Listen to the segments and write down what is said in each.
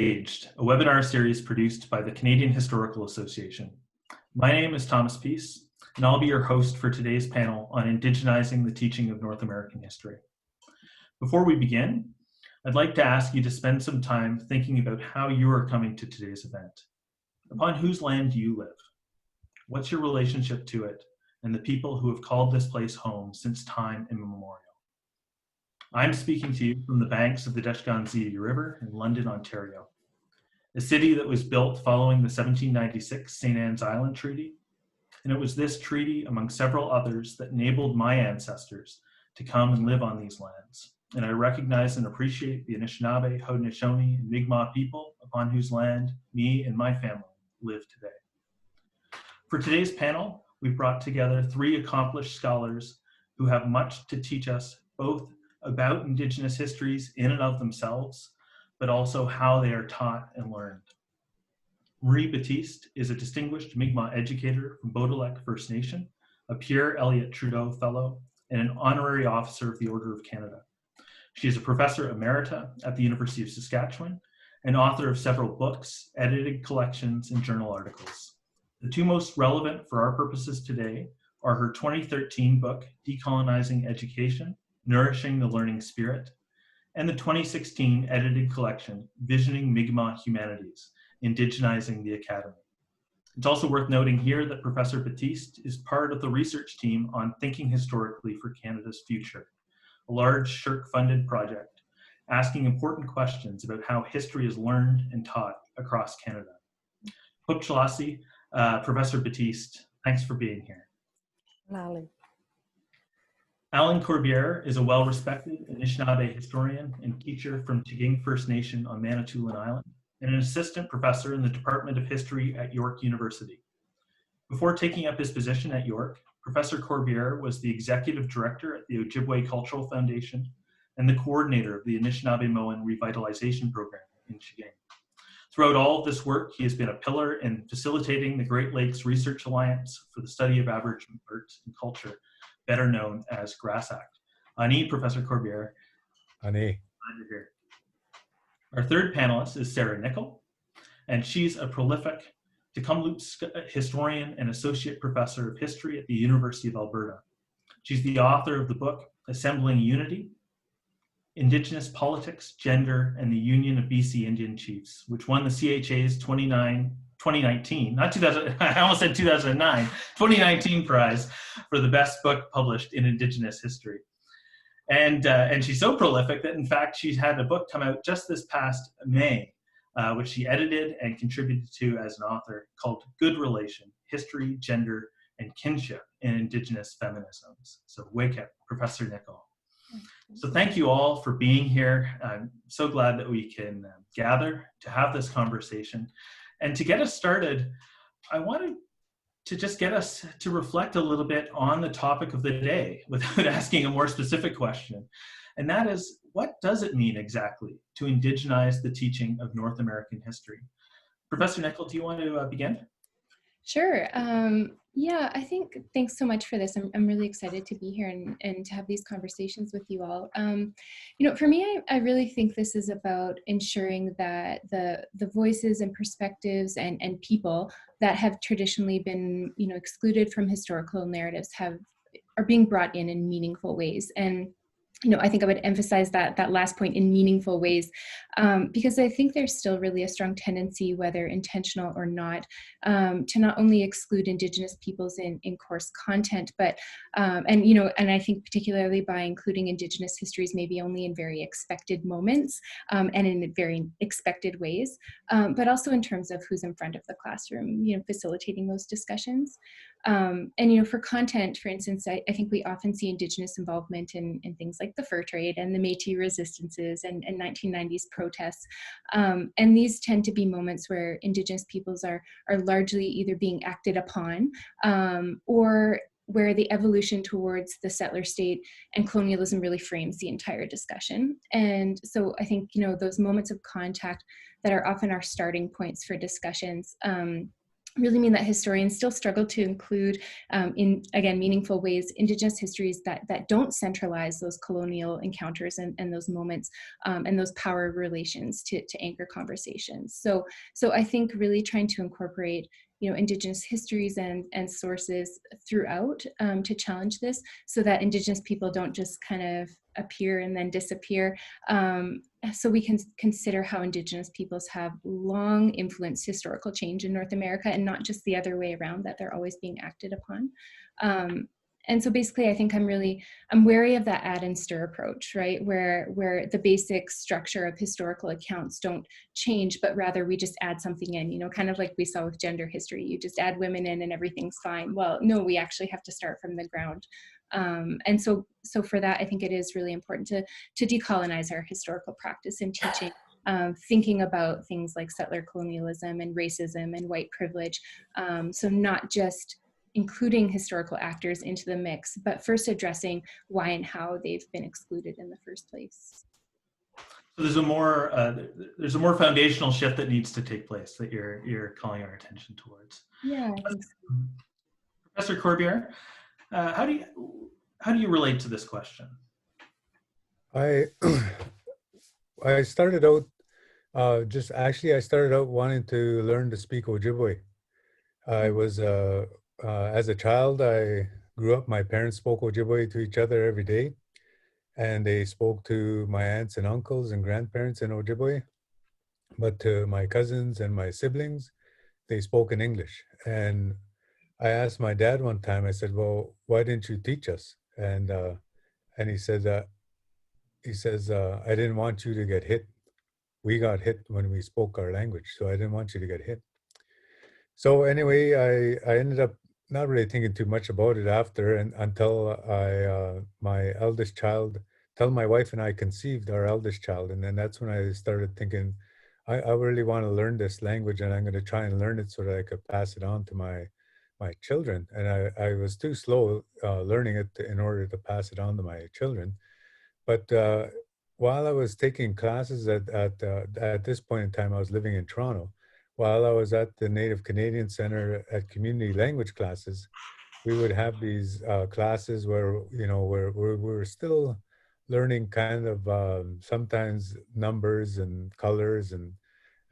Engaged, a webinar series produced by the Canadian Historical Association. My name is Thomas Peace, and I'll be your host for today's panel on Indigenizing the Teaching of North American History. Before we begin, I'd like to ask you to spend some time thinking about how you are coming to today's event. Upon whose land do you live? What's your relationship to it and the people who have called this place home since time immemorial? I'm speaking to you from the banks of the Decolonization River in London, Ontario, a city that was built following the 1796 St. Anne's Island Treaty. And it was this treaty, among several others, that enabled my ancestors to come and live on these lands. And I recognize and appreciate the Anishinaabe, Haudenosaunee, and Mi'kmaq people upon whose land me and my family live today. For today's panel, we've brought together three accomplished scholars who have much to teach us, both about Indigenous histories in and of themselves, but also how they are taught and learned. Marie Battiste is a distinguished Mi'kmaq educator from Bodelek First Nation, a Pierre Elliott Trudeau Fellow, and an honorary officer of the Order of Canada. She is a professor emerita at the University of Saskatchewan and author of several books, edited collections, and journal articles. The two most relevant for our purposes today are her 2013 book, Decolonizing Education, Nourishing the Learning Spirit, and the 2016 edited collection, Visioning Mi'kmaq Humanities, Indigenizing the Academy. It's also worth noting here that Professor Battiste is part of the research team on Thinking Historically for Canada's Future, a large SHC-funded project asking important questions about how history is learned and taught across Canada. Hupchalasi, Professor Battiste, thanks for being here. Lally. Alan Corbiere is a well-respected Anishinaabe historian and teacher from Tiging First Nation on Manitoulin Island, and an assistant professor in the Department of History at York University. Before taking up his position at York, Professor Corbiere was the executive director at the Ojibwe Cultural Foundation and the coordinator of the Anishinaabe-Moan Revitalization Program in Tiging. Throughout all of this work, he has been a pillar in facilitating the Great Lakes Research Alliance for the Study of Aboriginal Arts and Culture, better known as GRASAC. Ani, Professor Corbiere. Ani. Glad you're here. Our third panelist is Sarah Nichol, and she's a prolific Tecumseh historian and associate professor of history at the University of Alberta. She's the author of the book, Assembling Unity, Indigenous Politics, Gender, and the Union of BC Indian Chiefs, which won the CHA's 2019, not 2000, I almost said 2009, 2019 prize for the best book published in Indigenous history. And she's so prolific that in fact she's had a book come out just this past May, which she edited and contributed to as an author, called Good Relation, History, Gender, and Kinship in Indigenous Feminisms. So wake up, Professor Nichol. So thank you all for being here. I'm so glad that we can gather to have this conversation. And to get us started, I wanted to just get us to reflect a little bit on the topic of the day without asking a more specific question. And that is, what does it mean exactly to indigenize the teaching of North American history? Professor Nichol, do you want to begin? Sure. Yeah, I think, thanks so much for this. I'm really excited to be here and to have these conversations with you all. You know, for me, I really think this is about ensuring that the voices and perspectives and people that have traditionally been, you know, excluded from historical narratives are being brought in meaningful ways. And you know, I think I would emphasize that last point, in meaningful ways, because I think there's still really a strong tendency, whether intentional or not, to not only exclude Indigenous peoples in course content, but, and you know, and I think particularly by including Indigenous histories maybe only in very expected moments and in very expected ways, but also in terms of who's in front of the classroom, you know, facilitating those discussions. And, you know, for content, for instance, I think we often see Indigenous involvement in things like the fur trade and the Métis resistances and 1990s protests. And these tend to be moments where Indigenous peoples are largely either being acted upon or where the evolution towards the settler state and colonialism really frames the entire discussion. And so I think, you know, those moments of contact that are often our starting points for discussions really mean that historians still struggle to include, in, again, meaningful ways, Indigenous histories that don't centralize those colonial encounters and those moments and those power relations to anchor conversations. So I think really trying to incorporate, Indigenous histories and sources throughout to challenge this, so that Indigenous people don't just kind of appear and then disappear. So we can consider how Indigenous peoples have long influenced historical change in North America, and not just the other way around, that they're always being acted upon. And so basically, I think I'm wary of that add and stir approach, right? Where the basic structure of historical accounts don't change, but rather we just add something in, kind of like we saw with gender history. You just add women in and everything's fine. Well, no, we actually have to start from the ground. And so for that, I think it is really important to decolonize our historical practice in teaching, thinking about things like settler colonialism and racism and white privilege. So not just including historical actors into the mix, but first addressing why and how they've been excluded in the first place. So there's a more foundational shift that needs to take place that you're calling our attention towards. Yeah, I think so. Professor Corbiere, how do you relate to this question? I started out I started out wanting to learn to speak Ojibwe. I was as a child, I grew up. My parents spoke Ojibwe to each other every day, and they spoke to my aunts and uncles and grandparents in Ojibwe. But to my cousins and my siblings, they spoke in English. And I asked my dad one time, I said, "Well, why didn't you teach us?" And he said, "I didn't want you to get hit. We got hit when we spoke our language, so I didn't want you to get hit." So anyway, I ended up not really thinking too much about it after, and until my eldest child, till my wife and I conceived our eldest child, and then that's when I started thinking, I really want to learn this language, and I'm going to try and learn it so that I could pass it on to my children. And I was too slow learning it in order to pass it on to my children. But while I was taking classes at this point in time, I was living in Toronto. While I was at the Native Canadian Center at community language classes, we would have these classes where, where we were still learning kind of sometimes numbers and colors and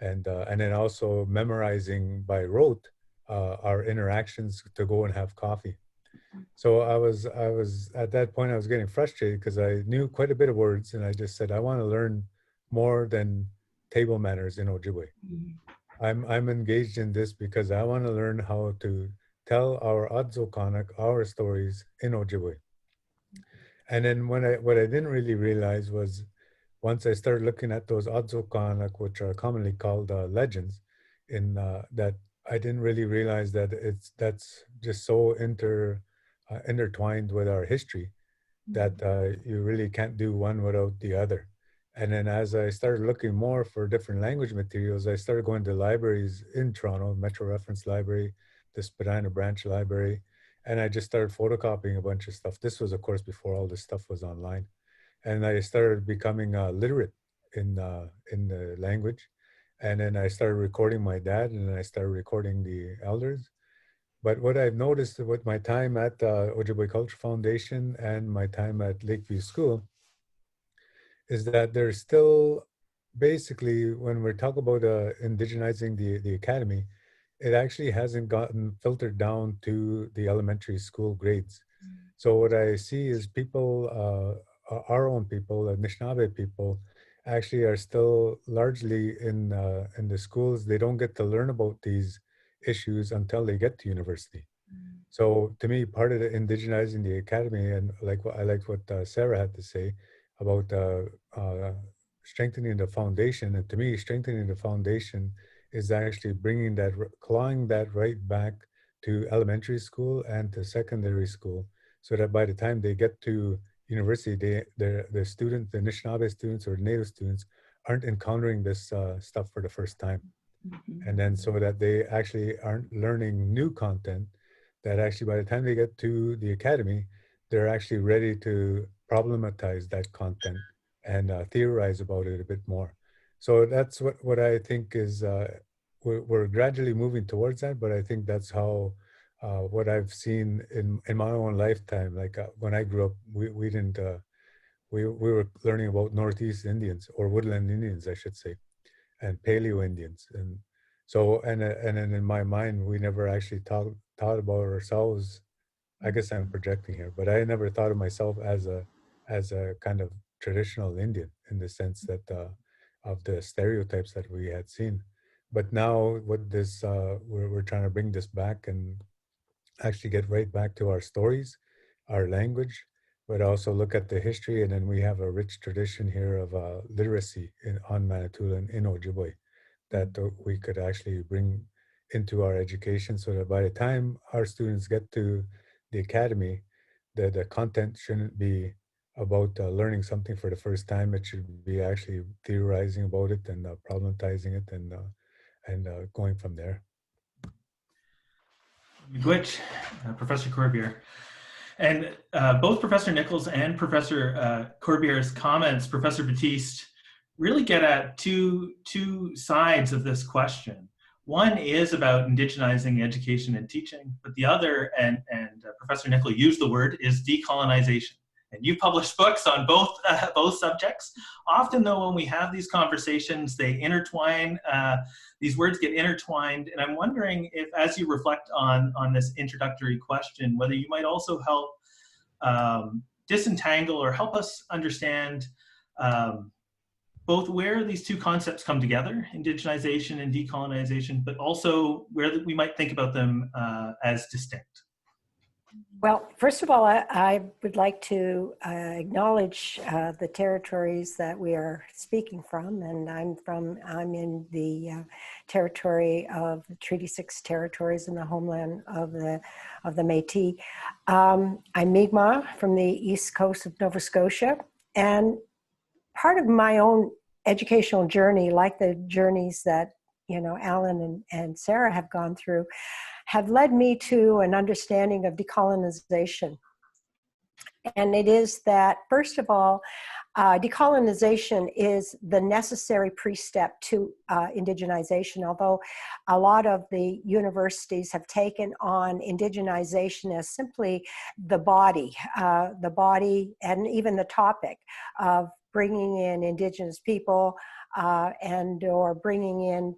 then also memorizing by rote our interactions to go and have coffee. So I was at that point, I was getting frustrated because I knew quite a bit of words, and I just said, I want to learn more than table manners in Ojibwe. I'm engaged in this because I want to learn how to tell our Adzokanak, our stories in Ojibwe. And then what I didn't really realize was, once I started looking at those Adzokanak, which are commonly called legends, in that I didn't really realize that that's just so intertwined with our history that you really can't do one without the other. And then as I started looking more for different language materials, I started going to libraries in Toronto, Metro Reference Library, the Spadina Branch Library, and I just started photocopying a bunch of stuff. This was, of course, before all this stuff was online. And I started becoming literate in the language. And then I started recording my dad, and then I started recording the elders. But what I've noticed with my time at Ojibwe Culture Foundation and my time at Lakeview School is that there's still, basically, when we're talking about indigenizing the academy, it actually hasn't gotten filtered down to the elementary school grades. So what I see is people, our own people, Anishinaabe people, actually are still largely in the schools. They don't get to learn about these issues until they get to university. So to me, part of the indigenizing the academy, and I liked what Sarah had to say about strengthening the foundation. And to me, strengthening the foundation is actually bringing that, clawing that right back to elementary school and to secondary school, so that by the time they get to university, the students, the Anishinaabe students or Native students, aren't encountering this stuff for the first time. And then so that they actually aren't learning new content, that actually by the time they get to the academy, they're actually ready to problematize that content and theorize about it a bit more. So that's what I think is we're gradually moving towards that, but I think that's how what I've seen in my own lifetime. Like when I grew up, we didn't we were learning about Northeast Indians, or woodland Indians, I should say, and Paleo Indians, and so and then in my mind, we never actually thought about ourselves. I guess I'm projecting here, but I never thought of myself as a kind of traditional Indian in the sense that of the stereotypes that we had seen. But now, what this we're trying to bring this back and actually get right back to our stories, our language, but also look at the history. And then we have a rich tradition here of literacy on Manitoulin in Ojibwe that we could actually bring into our education, so that by the time our students get to the academy, the content shouldn't be about learning something for the first time. It should be actually theorizing about it and problematizing it and going from there. Miigwech, Professor Corbiere. And both Professor Nichols and Professor Corbiere's comments, Professor Battiste, really get at two sides of this question. One is about indigenizing education and teaching, but the other, and Professor Nichol used the word, is decolonization. And you've published books on both subjects. Often, though, when we have these conversations, they intertwine. These words get intertwined, and I'm wondering if, as you reflect on this introductory question, whether you might also help disentangle or help us understand both where these two concepts come together, indigenization and decolonization, but also where we might think about them as distinct. Well, first of all, I would like to acknowledge the territories that we are speaking from, and I'm in the territory of Treaty 6 territories in the homeland of the Métis. I'm Mi'kmaq from the east coast of Nova Scotia, and part of my own educational journey, like the journeys that Alan and Sarah have gone through, have led me to an understanding of decolonization. And it is that, first of all, decolonization is the necessary pre-step to indigenization, although a lot of the universities have taken on indigenization as simply the body and even the topic of bringing in Indigenous people and or bringing in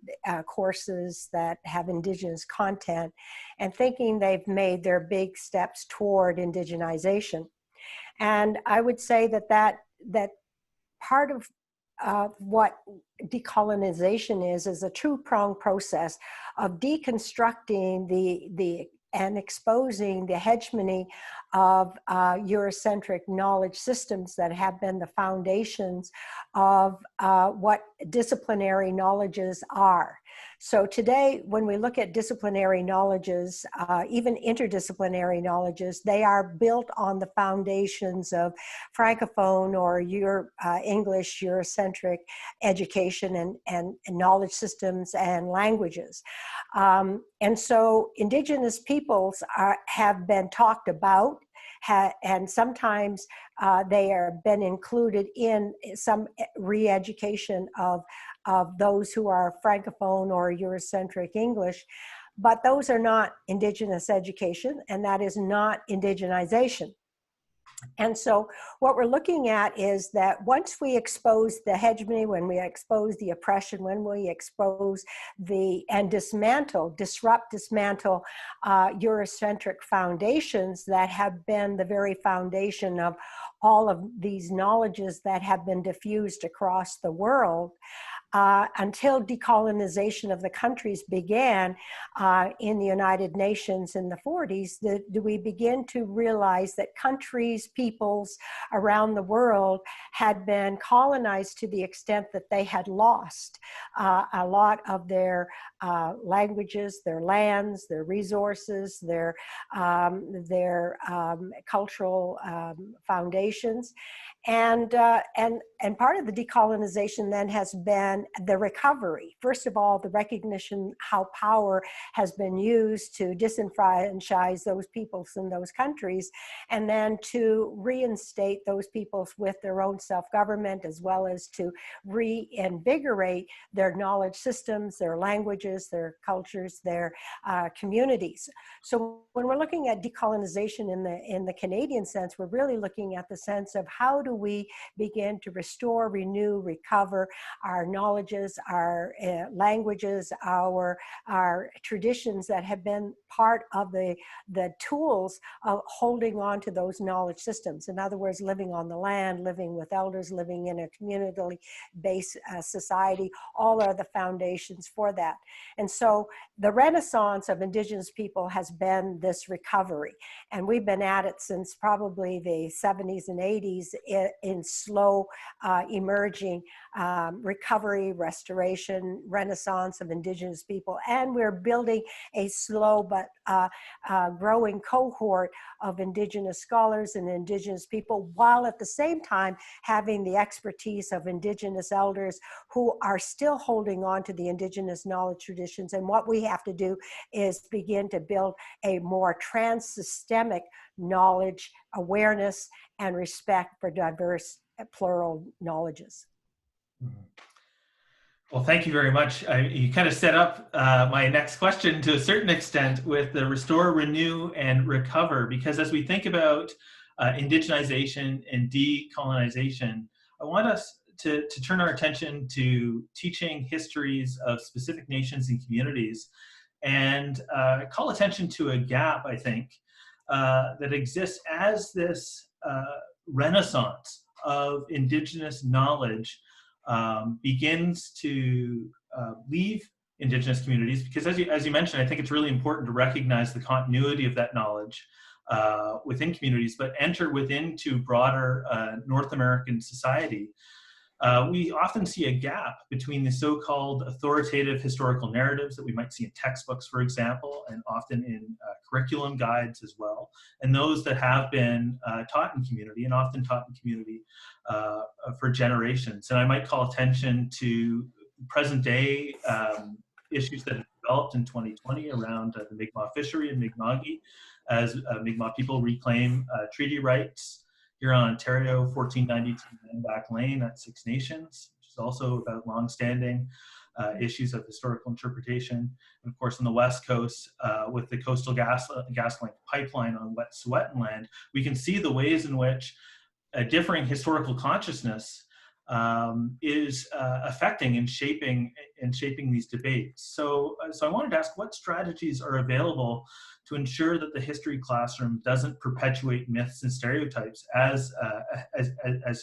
courses that have Indigenous content, and thinking they've made their big steps toward indigenization. And I would say that part of what decolonization is a two-pronged process of deconstructing and exposing the hegemony of Eurocentric knowledge systems that have been the foundations of what disciplinary knowledges are. So today, when we look at disciplinary knowledges, even interdisciplinary knowledges, they are built on the foundations of Francophone or English Eurocentric education and knowledge systems and languages. And so Indigenous peoples have been talked about, and sometimes they have been included in some re-education of those who are Francophone or Eurocentric English, but those are not Indigenous education, and that is not indigenization. And so what we're looking at is that once we expose the hegemony, when we expose the oppression, when we expose and dismantle Eurocentric foundations that have been the very foundation of all of these knowledges that have been diffused across the world, until decolonization of the countries began in the United Nations in the 40s, do we begin to realize that countries, peoples around the world had been colonized to the extent that they had lost a lot of their languages, their lands, their resources, their cultural foundations. And part of the decolonization then has been the recovery. First of all, the recognition how power has been used to disenfranchise those peoples in those countries, and then to reinstate those peoples with their own self-government, as well as to reinvigorate their knowledge systems, their languages, their cultures, their communities. So when we're looking at decolonization in the Canadian sense, we're really looking at the sense of how do we begin to restore, renew, recover our knowledges, our languages, our traditions that have been part of the tools of holding on to those knowledge systems. In other words, living on the land, living with elders, living in a community-based society, all are the foundations for that. And so the renaissance of Indigenous people has been this recovery. And we've been at it since probably the 70s and 80s in slow emerging recovery, restoration, renaissance of Indigenous people. And we're building a slow but growing cohort of Indigenous scholars and Indigenous people, while at the same time having the expertise of Indigenous elders who are still holding on to the Indigenous knowledge traditions. And what we have to do is begin to build a more trans-systemic knowledge, awareness, and respect for diverse, plural knowledges. Well, thank you very much. You kind of set up my next question to a certain extent with the restore, renew, and recover, because as we think about indigenization and decolonization, I want us to turn our attention to teaching histories of specific nations and communities, and call attention to a gap, I think, that exists as this renaissance of Indigenous knowledge begins to leave Indigenous communities, because as you mentioned, I think it's really important to recognize the continuity of that knowledge within communities, but enter within to broader North American society. We often see a gap between the so-called authoritative historical narratives that we might see in textbooks, for example, and often in curriculum guides as well, and those that have been taught in community and often taught in community for generations. And I might call attention to present day issues that have developed in 2020 around the Mi'kmaq fishery and Mi'kma'ki, as Mi'kmaq people reclaim treaty rights here in Ontario, 1492 Back Lane at Six Nations, which is also about longstanding issues of historical interpretation. And of course, on the West Coast, with the Coastal GasLink pipeline on Wet'suwet'en land, we can see the ways in which a differing historical consciousness is affecting and shaping these debates. So I wanted to ask, what strategies are available to ensure that the history classroom doesn't perpetuate myths and stereotypes, as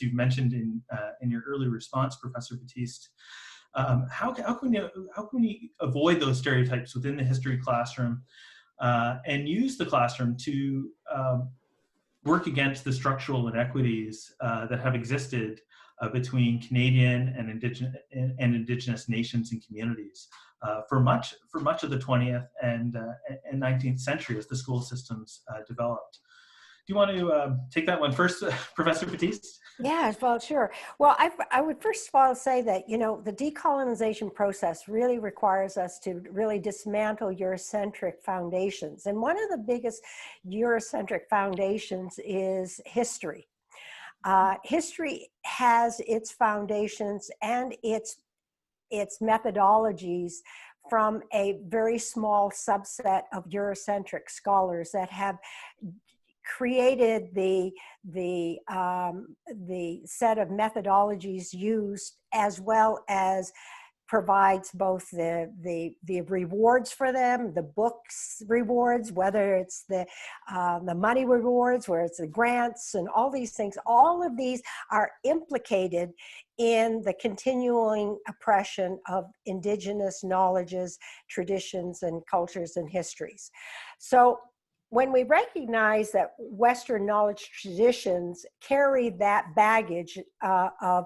you've mentioned in your early response, Professor Battiste? How can we avoid those stereotypes within the history classroom and use the classroom to work against the structural inequities that have existed between Canadian and Indigenous nations and communities for much of the 20th and 19th century as the school systems developed? Do you want to take that one first, Professor Battiste? Yeah, well, sure. Well, I would first of all say that, you know, the decolonization process really requires us to really dismantle Eurocentric foundations. And one of the biggest Eurocentric foundations is history. History has its foundations and its methodologies from a very small subset of Eurocentric scholars that have created the set of methodologies used, as well as provides both the rewards for them, the books rewards, whether it's the money rewards, where it's the grants and all these things. All of these are implicated in the continuing oppression of Indigenous knowledges, traditions, and cultures and histories. So when we recognize that Western knowledge traditions carry that baggage of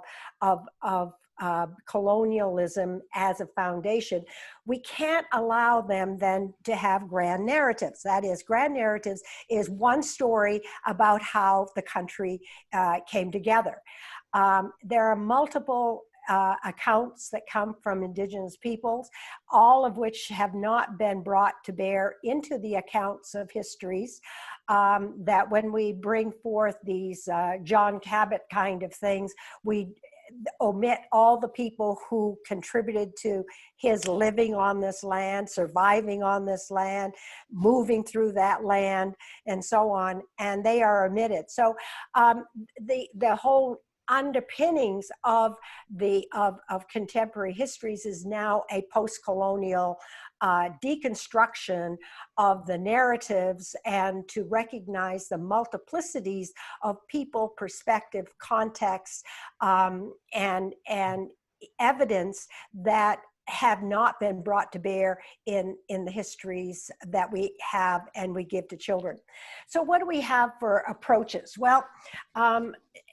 colonialism as a foundation, we can't allow them then to have grand narratives. That is, grand narratives is one story about how the country came together. There are multiple accounts that come from Indigenous peoples, all of which have not been brought to bear into the accounts of histories, that when we bring forth these John Cabot kind of things, we omit all the people who contributed to his living on this land, surviving on this land, moving through that land, and so on, and they are omitted. So the whole underpinnings of contemporary histories is now a post-colonial deconstruction of the narratives, and to recognize the multiplicities of people, perspective, context, and evidence that have not been brought to bear in the histories that we have and we give to children. So what do we have for approaches? Well,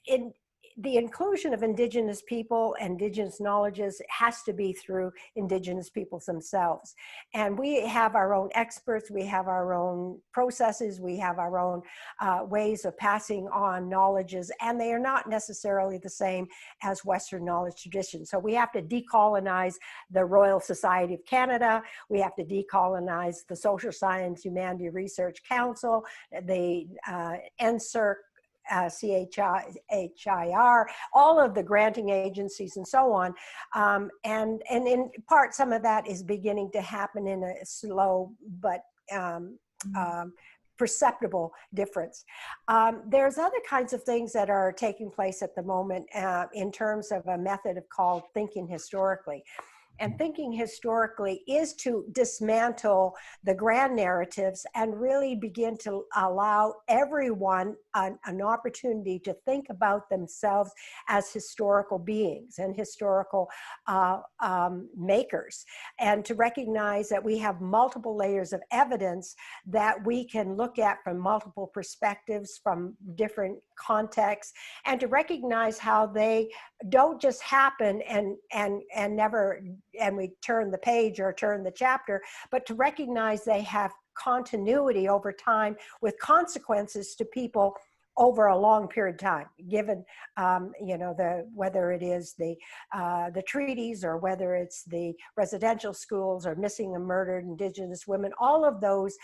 in the inclusion of Indigenous people, Indigenous knowledges, has to be through Indigenous peoples themselves. And we have our own experts, we have our own processes, we have our own ways of passing on knowledges, and they are not necessarily the same as Western knowledge traditions. So we have to decolonize the Royal Society of Canada, we have to decolonize the Social Science Humanity Research Council, the NSERC, CHIR, all of the granting agencies and so on. And in part, some of that is beginning to happen in a slow but perceptible difference. There's other kinds of things that are taking place at the moment in terms of a method called thinking historically. And thinking historically is to dismantle the grand narratives and really begin to allow everyone an opportunity to think about themselves as historical beings and historical makers, and to recognize that we have multiple layers of evidence that we can look at from multiple perspectives, from different contexts, and to recognize how they don't just happen and never, and we turn the page or turn the chapter, but to recognize they have continuity over time with consequences to people over a long period of time, given whether it is the treaties, or whether it's the residential schools, or missing and murdered Indigenous women. All of those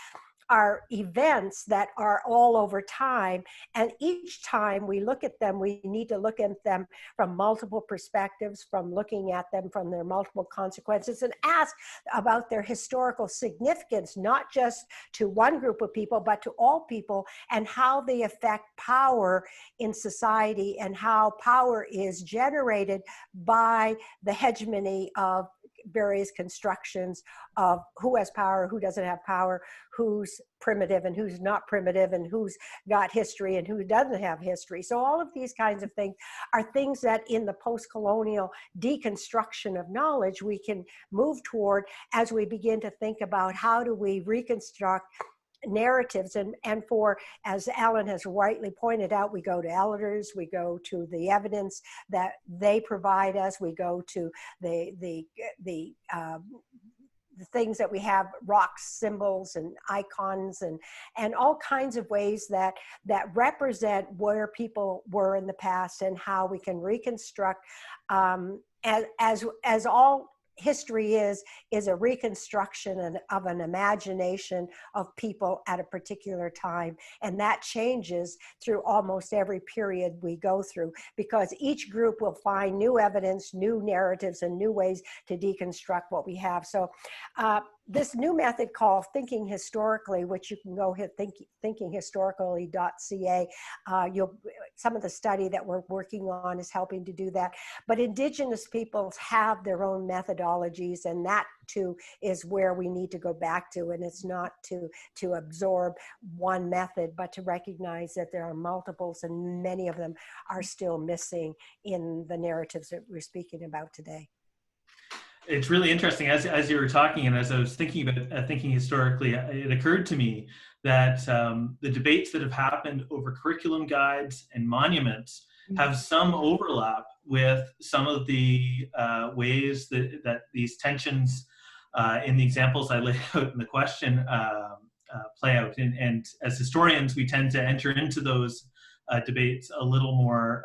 are events that are all over time, and each time we look at them, we need to look at them from multiple perspectives, from looking at them from their multiple consequences, and ask about their historical significance, not just to one group of people, but to all people, and how they affect power in society, and how power is generated by the hegemony of various constructions of who has power, who doesn't have power, who's primitive and who's not primitive, and who's got history and who doesn't have history. So all of these kinds of things are things that in the post-colonial deconstruction of knowledge we can move toward as we begin to think about how do we reconstruct narratives. And for, as Alan has rightly pointed out, we go to elders, we go to the evidence that they provide us, we go to the things that we have, rocks, symbols, and icons, and all kinds of ways that represent where people were in the past, and how we can reconstruct, as all history is a reconstruction of an imagination of people at a particular time. And that changes through almost every period we go through, because each group will find new evidence, new narratives, and new ways to deconstruct what we have. So this new method called Thinking Historically, which you can go hit thinkinghistorically.ca. Some of the study that we're working on is helping to do that. But Indigenous peoples have their own methodologies, and that too is where we need to go back to. And it's not to absorb one method, but to recognize that there are multiples, and many of them are still missing in the narratives that we're speaking about today. It's really interesting, as you were talking, and as I was thinking about thinking historically, it occurred to me that the debates that have happened over curriculum guides and monuments have some overlap with some of the ways that these tensions in the examples I laid out in the question play out. And as historians, we tend to enter into those debates a little more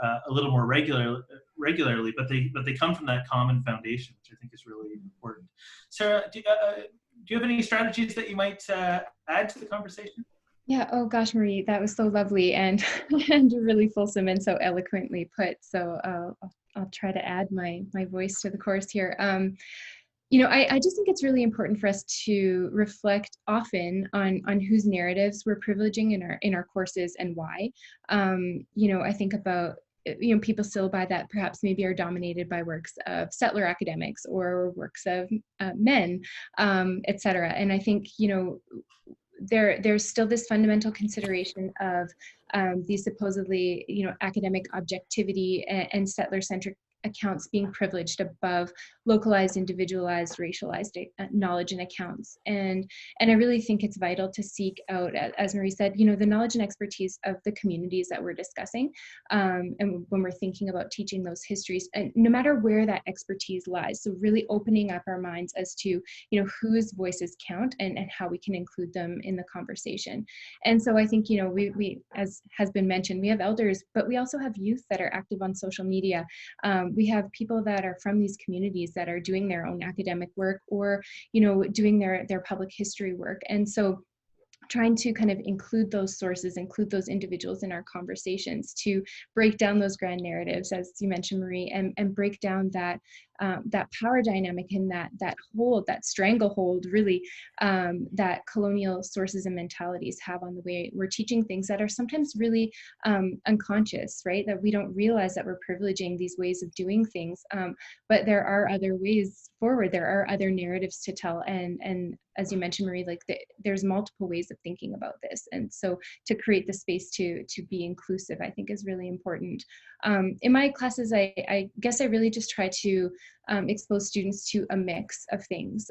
regularly, but they come from that common foundation, which I think is really important. Sarah, do you have any strategies that you might add to the conversation? Yeah, oh gosh, Marie, that was so lovely and and really fulsome and so eloquently put. So I'll try to add my voice to the chorus here. You know, I just think it's really important for us to reflect often on whose narratives we're privileging in our courses and why. You know, I think about, you know, people syllabi that perhaps maybe are dominated by works of settler academics or works of men, et cetera. And I think, you know, there's still this fundamental consideration of these supposedly, you know, academic objectivity and settler-centric accounts being privileged above localized, individualized, racialized knowledge and accounts. And I really think it's vital to seek out, as Marie said, you know, the knowledge and expertise of the communities that we're discussing. And when we're thinking about teaching those histories, and no matter where that expertise lies. So really opening up our minds as to, you know, whose voices count and how we can include them in the conversation. And so I think, you know, we as has been mentioned, we have elders, but we also have youth that are active on social media. We have people that are from these communities that are doing their own academic work or, you know, doing their public history work. And so trying to kind of include those sources, include those individuals in our conversations to break down those grand narratives, as you mentioned, Marie, and break down that power dynamic and that hold, that stranglehold, really, that colonial sources and mentalities have on the way we're teaching things that are sometimes really unconscious, right? That we don't realize that we're privileging these ways of doing things, but there are other ways forward. There are other narratives to tell, and as you mentioned, Marie, like there's multiple ways of thinking about this, and so to create the space to be inclusive, I think is really important. In my classes, I guess I really just try to expose students to a mix of things.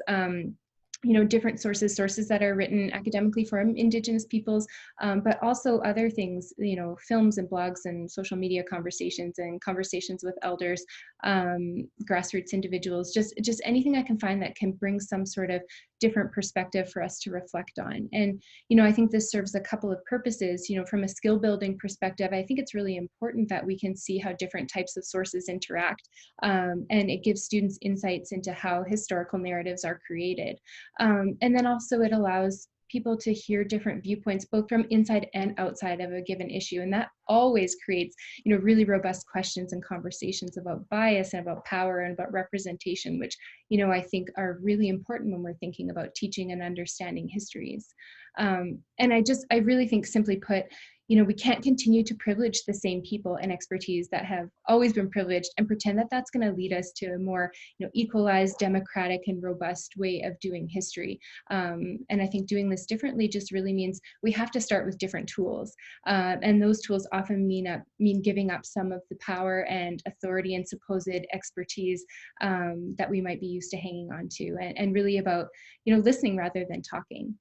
You know, different sources that are written academically from Indigenous peoples, but also other things, you know, films and blogs and social media conversations and conversations with elders, grassroots individuals, just anything I can find that can bring some sort of different perspective for us to reflect on. And, you know, I think this serves a couple of purposes. You know, from a skill building perspective, I think it's really important that we can see how different types of sources interact, and it gives students insights into how historical narratives are created. And then also it allows people to hear different viewpoints, both from inside and outside of a given issue. And that always creates, you know, really robust questions and conversations about bias and about power and about representation, which, you know, I think are really important when we're thinking about teaching and understanding histories. And I really think, simply put, you know, we can't continue to privilege the same people and expertise that have always been privileged and pretend that that's going to lead us to a more, you know, equalized, democratic, and robust way of doing history. And I think doing this differently just really means we have to start with different tools. And those tools often mean giving up some of the power and authority and supposed expertise that we might be used to hanging on to, and really about, you know, listening rather than talking.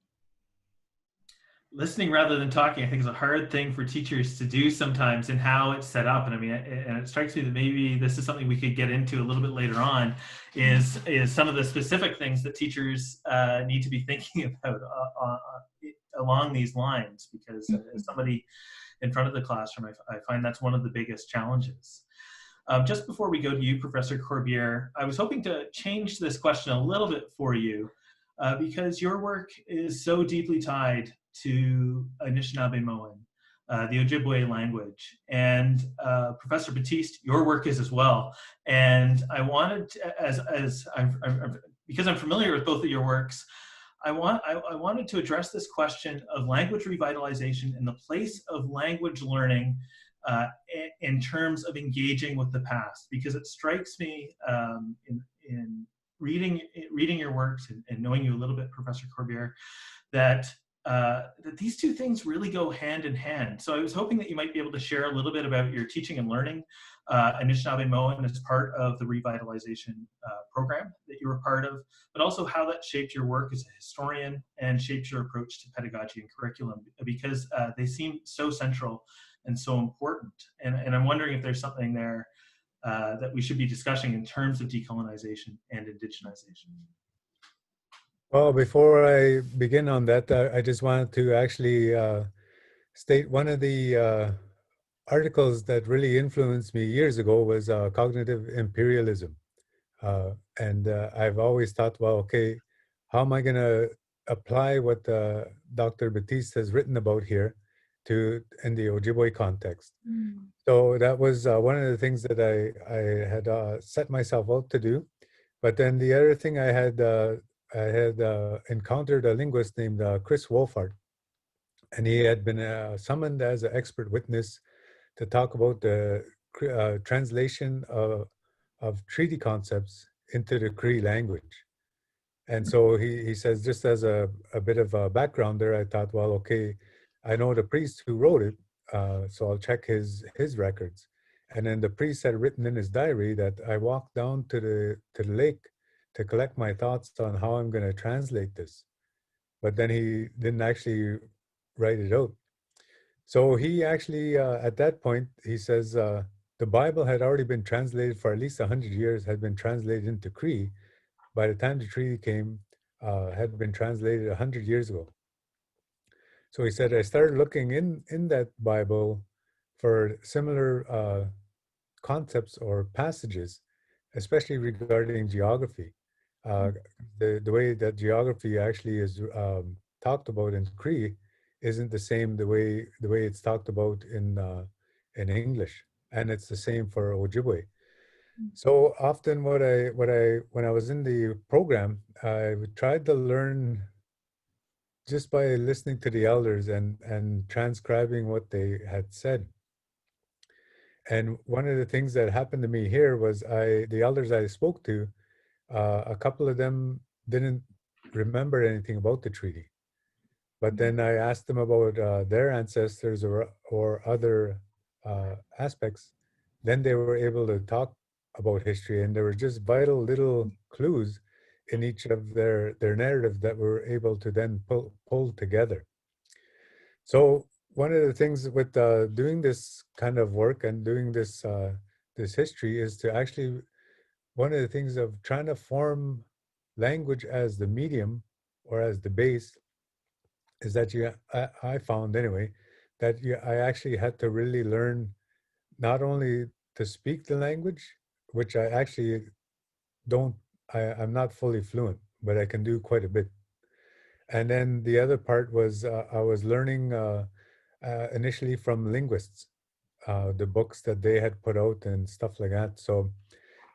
Listening rather than talking, I think, is a hard thing for teachers to do sometimes, and how it's set up. And I mean, and it strikes me that maybe this is something we could get into a little bit later on, is some of the specific things that teachers need to be thinking about along these lines, because as somebody in front of the classroom, I find that's one of the biggest challenges. Just before we go to you, Professor Corbiere, I was hoping to change this question a little bit for you, because your work is so deeply tied to Anishinaabe-Moan, the Ojibwe language. And Professor Battiste, your work is as well. And I wanted to, because I'm familiar with both of your works, I wanted to address this question of language revitalization and the place of language learning in terms of engaging with the past, because it strikes me in reading your works and knowing you a little bit, Professor Corbiere, that these two things really go hand in hand. So I was hoping that you might be able to share a little bit about your teaching and learning Anishinaabe-Moan as part of the revitalization program that you were part of, but also how that shaped your work as a historian and shaped your approach to pedagogy and curriculum, because they seem so central and so important. And I'm wondering if there's something there that we should be discussing in terms of decolonization and indigenization? Well, before I begin on that, I just wanted to actually state one of the articles that really influenced me years ago was cognitive imperialism. And I've always thought, well, okay, how am I going to apply what Dr. Battiste has written about here in the Ojibwe context? So that was one of the things that I had set myself out to do. But then the other thing I had encountered a linguist named Chris Wolfart, and he had been summoned as an expert witness to talk about the translation of treaty concepts into the Cree language. And so he says, just as a bit of a background there, I thought, well, okay, I know the priest who wrote it, so I'll check his records. And then the priest had written in his diary that I walked down to the lake to collect my thoughts on how I'm going to translate this. But then he didn't actually write it out. So he actually, at that point, he says, the Bible had already been translated for at least 100 years, had been translated into Cree. By the time the treaty came, had been translated 100 years ago. So he said, I started looking in that Bible for similar concepts or passages, especially regarding geography. The way that geography actually is talked about in Cree isn't the same the way it's talked about in English, and it's the same for Ojibwe. So often, when I was in the program, I tried to learn just by listening to the elders and transcribing what they had said. And one of the things that happened to me here was the elders I spoke to, a couple of them didn't remember anything about the treaty. But then I asked them about their ancestors or other aspects. Then they were able to talk about history, and there were just vital little clues in each of their narrative that were able to then pull together. So one of the things with doing this kind of work and doing this this history is to actually, one of the things of trying to form language as the medium or as the base is that I found anyway, that I actually had to really learn not only to speak the language, which I actually I'm not fully fluent, but I can do quite a bit. And then the other part was I was learning initially from linguists, the books that they had put out and stuff like that. So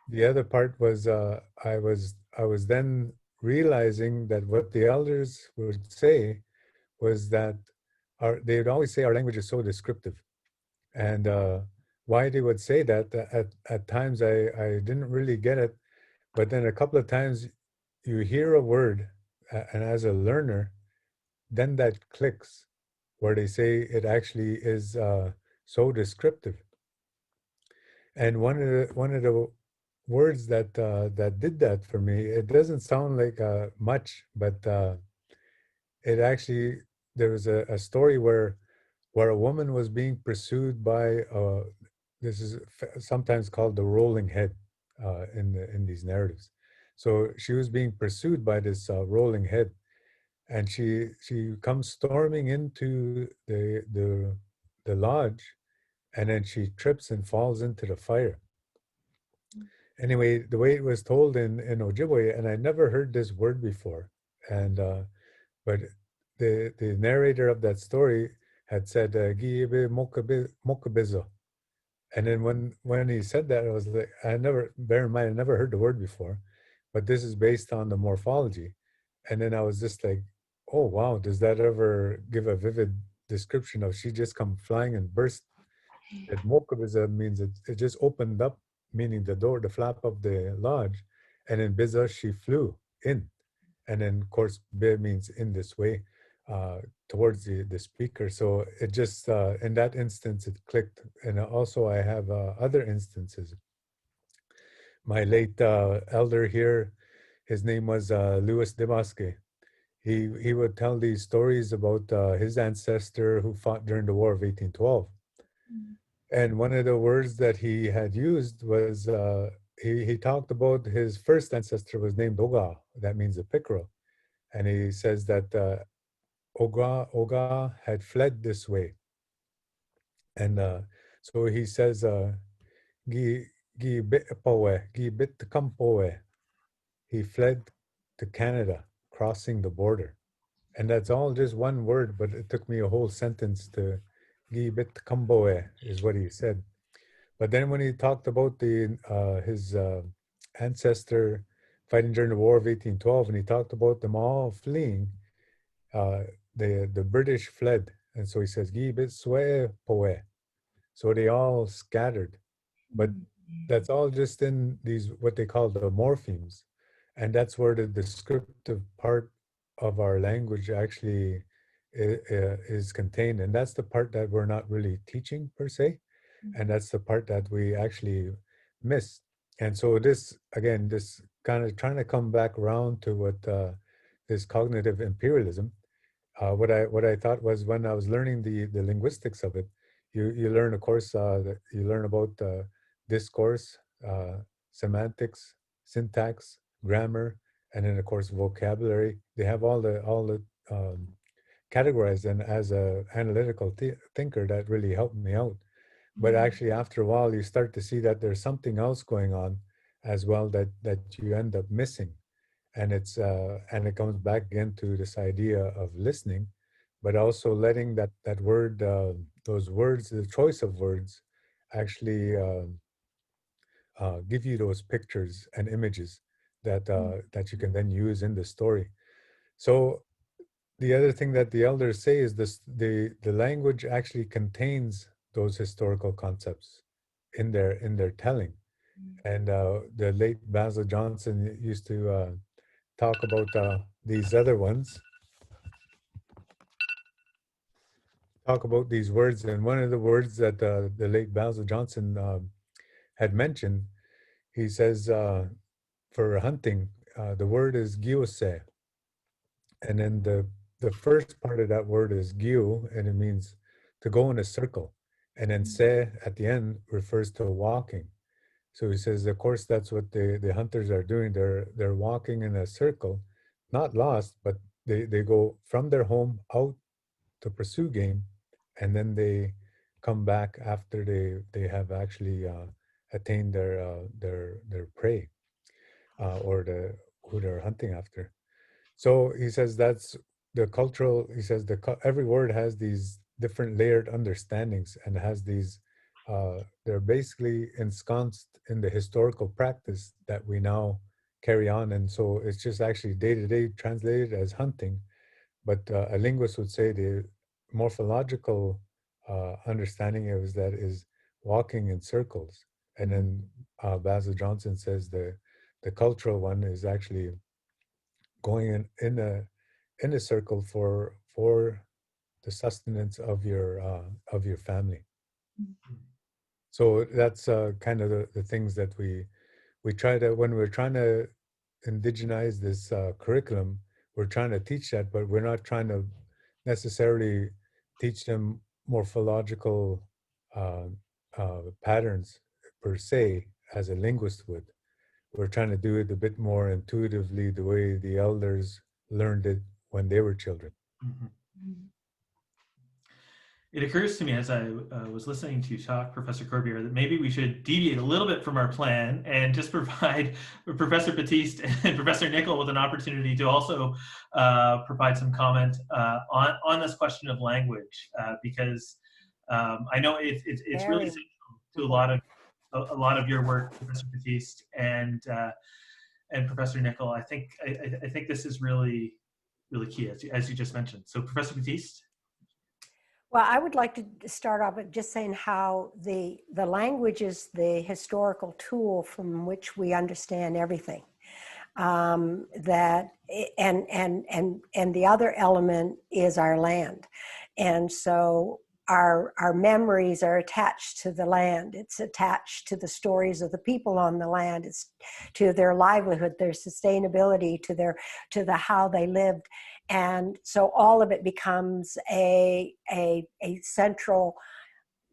the other part was I was then realizing that what the elders would say was that they would always say our language is so descriptive. And why they would say that, at times I didn't really get it. But then a couple of times you hear a word, and as a learner, then that clicks, where they say it actually is so descriptive. And one of the words that that did that for me, it doesn't sound like much, but it actually, there was a story where a woman was being pursued by this is sometimes called the rolling head in these narratives. So she was being pursued by this rolling head, and she comes storming into the lodge, and then she trips and falls into the fire. Anyway, the way it was told in Ojibwe, and I never heard this word before, and but the narrator of that story had said "Giibe mokabizo," and then when he said that, I was like, bear in mind, I never heard the word before, but this is based on the morphology, and then I was just like, oh wow, does that ever give a vivid description of she just come flying and burst? That mokabiza means it just opened up, meaning the door, the flap of the lodge, and in biza she flew in. And then, of course, be means in this way towards the speaker. So it just, in that instance, it clicked. And also I have other instances. My late elder here, his name was Louis Debosque. He would tell these stories about his ancestor who fought during the War of 1812. And one of the words that he had used was, he talked about his first ancestor was named Oga, that means a pickerel. And he says that Oga had fled this way. And so he says, Gi bit poe, gi bit kampoe. He fled to Canada, crossing the border. And that's all just one word, but it took me a whole sentence to Gi bit kamboe is what he said. But then when he talked about his ancestor fighting during the War of 1812, and he talked about them all fleeing, the British fled. And so he says, Gi bit swe poe. So they all scattered. But that's all just in these, what they call the morphemes. And that's where the descriptive part of our language actually is contained. And that's the part that we're not really teaching per se. And that's the part that we actually miss. And so this, again, this kind of trying to come back around to what this cognitive imperialism, what I thought was, when I was learning the linguistics of it, you learn, of course, that you learn about discourse, semantics, syntax, grammar, and then of course vocabulary. They have all the categorized, and as a analytical thinker, that really helped me out. But actually, after a while, you start to see that there's something else going on as well that you end up missing, and it comes back again to this idea of listening, but also letting that word, those words, the choice of words, actually give you those pictures and images that you can then use in the story. So the other thing that the elders say is this: the language actually contains those historical concepts in their telling. And the late Basil Johnson used to talk about these other ones, talk about these words. And one of the words that the late Basil Johnson had mentioned, he says, for hunting, the word is giose. And then the first part of that word is gyu, and it means to go in a circle. And then se at the end refers to walking. So he says, of course, that's what the hunters are doing. They're walking in a circle, not lost, but they go from their home out to pursue game, and then they come back after they have actually attained their prey, or who they're hunting after. So he says that's the cultural. He says every word has these different layered understandings, and has these. They're basically ensconced in the historical practice that we now carry on, and so it's just actually day to day translated as hunting. But a linguist would say the morphological understanding is that is walking in circles, and then Basil Johnson says the cultural one is actually going in a circle for the sustenance of your family. So that's kind of the things that we try to, when we're trying to indigenize this curriculum, we're trying to teach that, but we're not trying to necessarily teach them morphological patterns per se, as a linguist would. We're trying to do it a bit more intuitively, the way the elders learned it when they were children. It occurs to me as I was listening to you talk, Professor Corbiere, that maybe we should deviate a little bit from our plan and just provide Professor Battiste and Professor Nichol with an opportunity to also provide some comment on this question of language, because I know it's really central to a lot of your work, Professor Battiste and Professor Nichol. I think this is really key, as you just mentioned. So, Professor Battiste. Well, I would like to start off with just saying how the language is the historical tool from which we understand everything. That and the other element is our land, and so our memories are attached to the land. It's attached to the stories of the people on the land. It's to their livelihood, their sustainability, to the how they lived. And so all of it becomes a central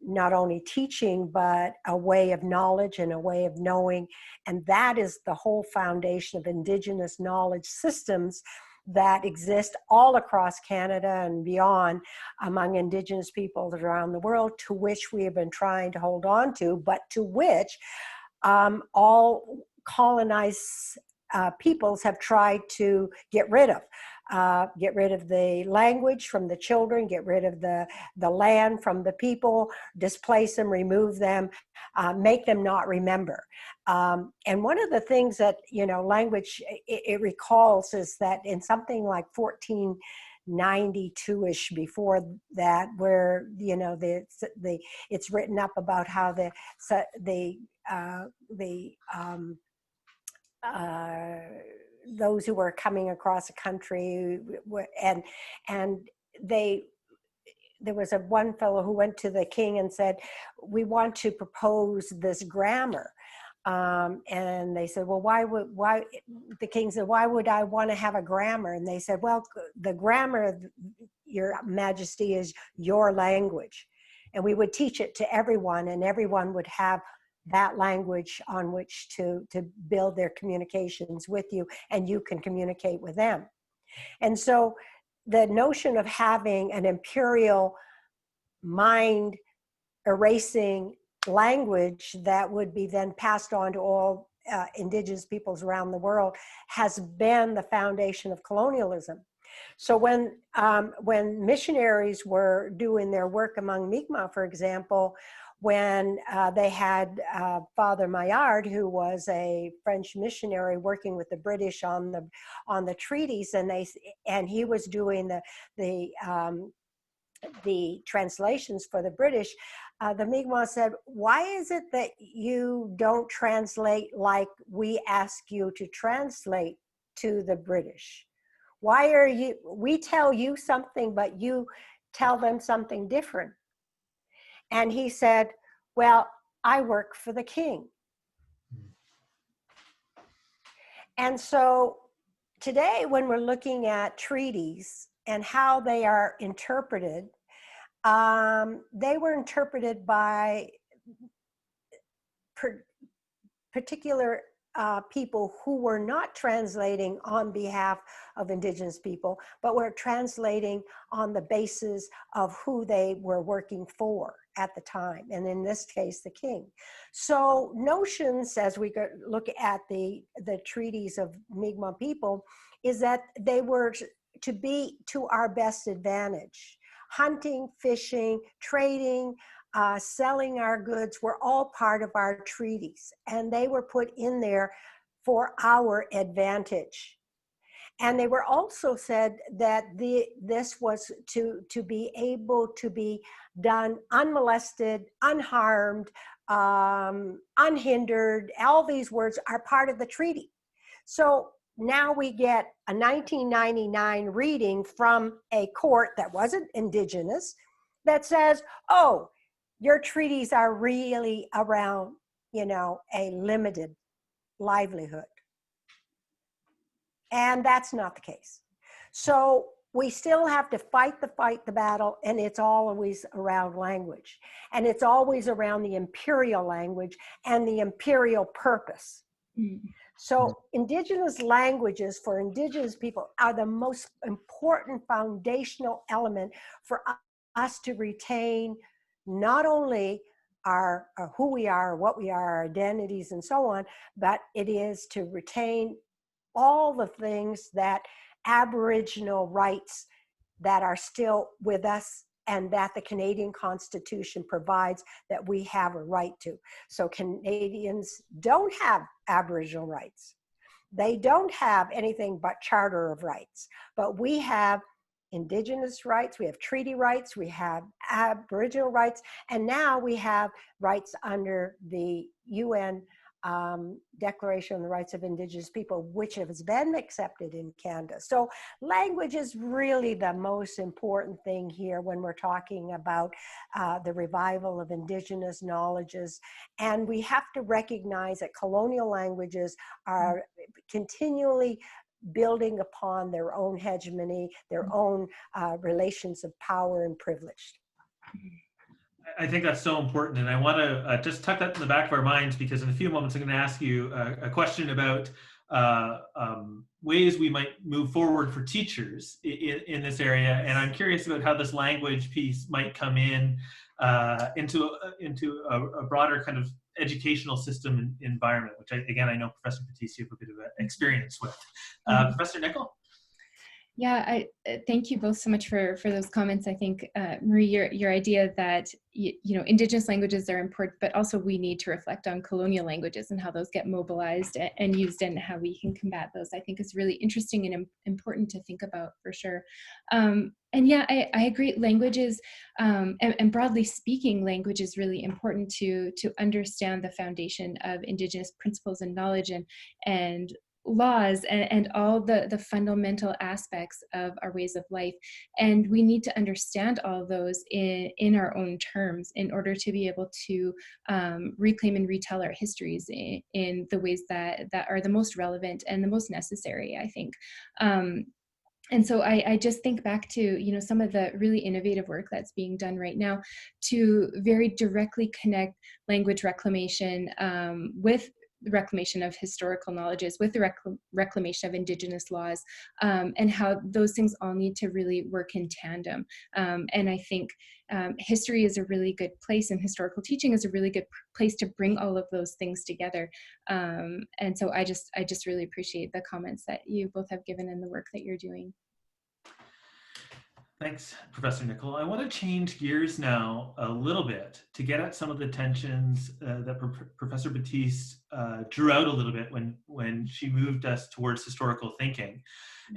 not only teaching, but a way of knowledge and a way of knowing. And that is the whole foundation of Indigenous knowledge systems that exist all across Canada and beyond among Indigenous peoples around the world, to which we have been trying to hold on to, but to which all colonized peoples have tried to get rid of. Get rid of the language from the children, get rid of the land from the people, displace them, remove them, make them not remember. And one of the things that, you know, language, it recalls is that in something like 1492-ish, before that, where, you know, it's written up about how those who were coming across the country, and there was one fellow who went to the king and said, we want to propose this grammar. And they said, well, the king said, why would I want to have a grammar? And they said, well, the grammar, Your Majesty, is your language. And we would teach it to everyone, and everyone would have that language on which to build their communications with you, and you can communicate with them. And so the notion of having an imperial mind erasing language that would be then passed on to all Indigenous peoples around the world has been the foundation of colonialism. So when missionaries were doing their work among Mi'kmaq, for example, when they had Father Maillard, who was a French missionary working with the British on the treaties, and he was doing the translations for the British, the Mi'kmaq said, why is it that you don't translate like we ask you to translate to the British? We tell you something, but you tell them something different? And he said, well, I work for the king. And so today, when we're looking at treaties and how they are interpreted, they were interpreted by particular people who were not translating on behalf of Indigenous people, but were translating on the basis of who they were working for at the time, and in this case, the king. So notions, as we look at the treaties of Mi'kmaq people, is that they were to be to our best advantage. Hunting, fishing, trading, selling our goods were all part of our treaties, and they were put in there for our advantage. And they were also said that this was to be able to be done unmolested, unharmed, unhindered. All these words are part of the treaty. So now we get a 1999 reading from a court that wasn't Indigenous that says, oh, your treaties are really around, you know, a limited livelihood. And that's not the case. So we still have to fight the battle, and it's always around language. And it's always around the imperial language and the imperial purpose. So Indigenous languages for Indigenous people are the most important foundational element for us to retain not only our who we are, what we are, our identities and so on, but it is to retain all the things that Aboriginal rights that are still with us and that the Canadian Constitution provides that we have a right to. So Canadians don't have Aboriginal rights. They don't have anything but Charter of Rights, but we have Indigenous rights, we have treaty rights, we have Aboriginal rights, and now we have rights under the UN Declaration on the Rights of Indigenous People, which has been accepted in Canada. So language is really the most important thing here when we're talking about the revival of Indigenous knowledges. And we have to recognize that colonial languages are continually building upon their own hegemony, their own relations of power and privilege. I think that's so important, and I want to just tuck that in the back of our minds, because in a few moments I'm going to ask you a question about ways we might move forward for teachers in this area, and I'm curious about how this language piece might come in into a broader kind of educational system environment, which again I know Professor Battiste you have a bit of experience with. Professor Nichol? Yeah, I thank you both so much for those comments. I think Marie, your idea that you know Indigenous languages are important, but also we need to reflect on colonial languages and how those get mobilized and used, and how we can combat those, I think is really interesting and important to think about for sure. And yeah, I agree. Languages, and broadly speaking, language is really important to understand the foundation of Indigenous principles and knowledge and laws and all the fundamental aspects of our ways of life. And we need to understand all of those in our own terms in order to be able to reclaim and retell our histories in the ways that are the most relevant and the most necessary, I think. And so I just think back to, you know, some of the really innovative work that's being done right now to very directly connect language reclamation with the reclamation of historical knowledges, with the reclamation of Indigenous laws, and how those things all need to really work in tandem. And I think history is a really good place, and historical teaching is a really good place to bring all of those things together. And so I just really appreciate the comments that you both have given and the work that you're doing. Thanks, Professor Nichol. I want to change gears now a little bit to get at some of the tensions that Professor Battiste drew out a little bit when she moved us towards historical thinking.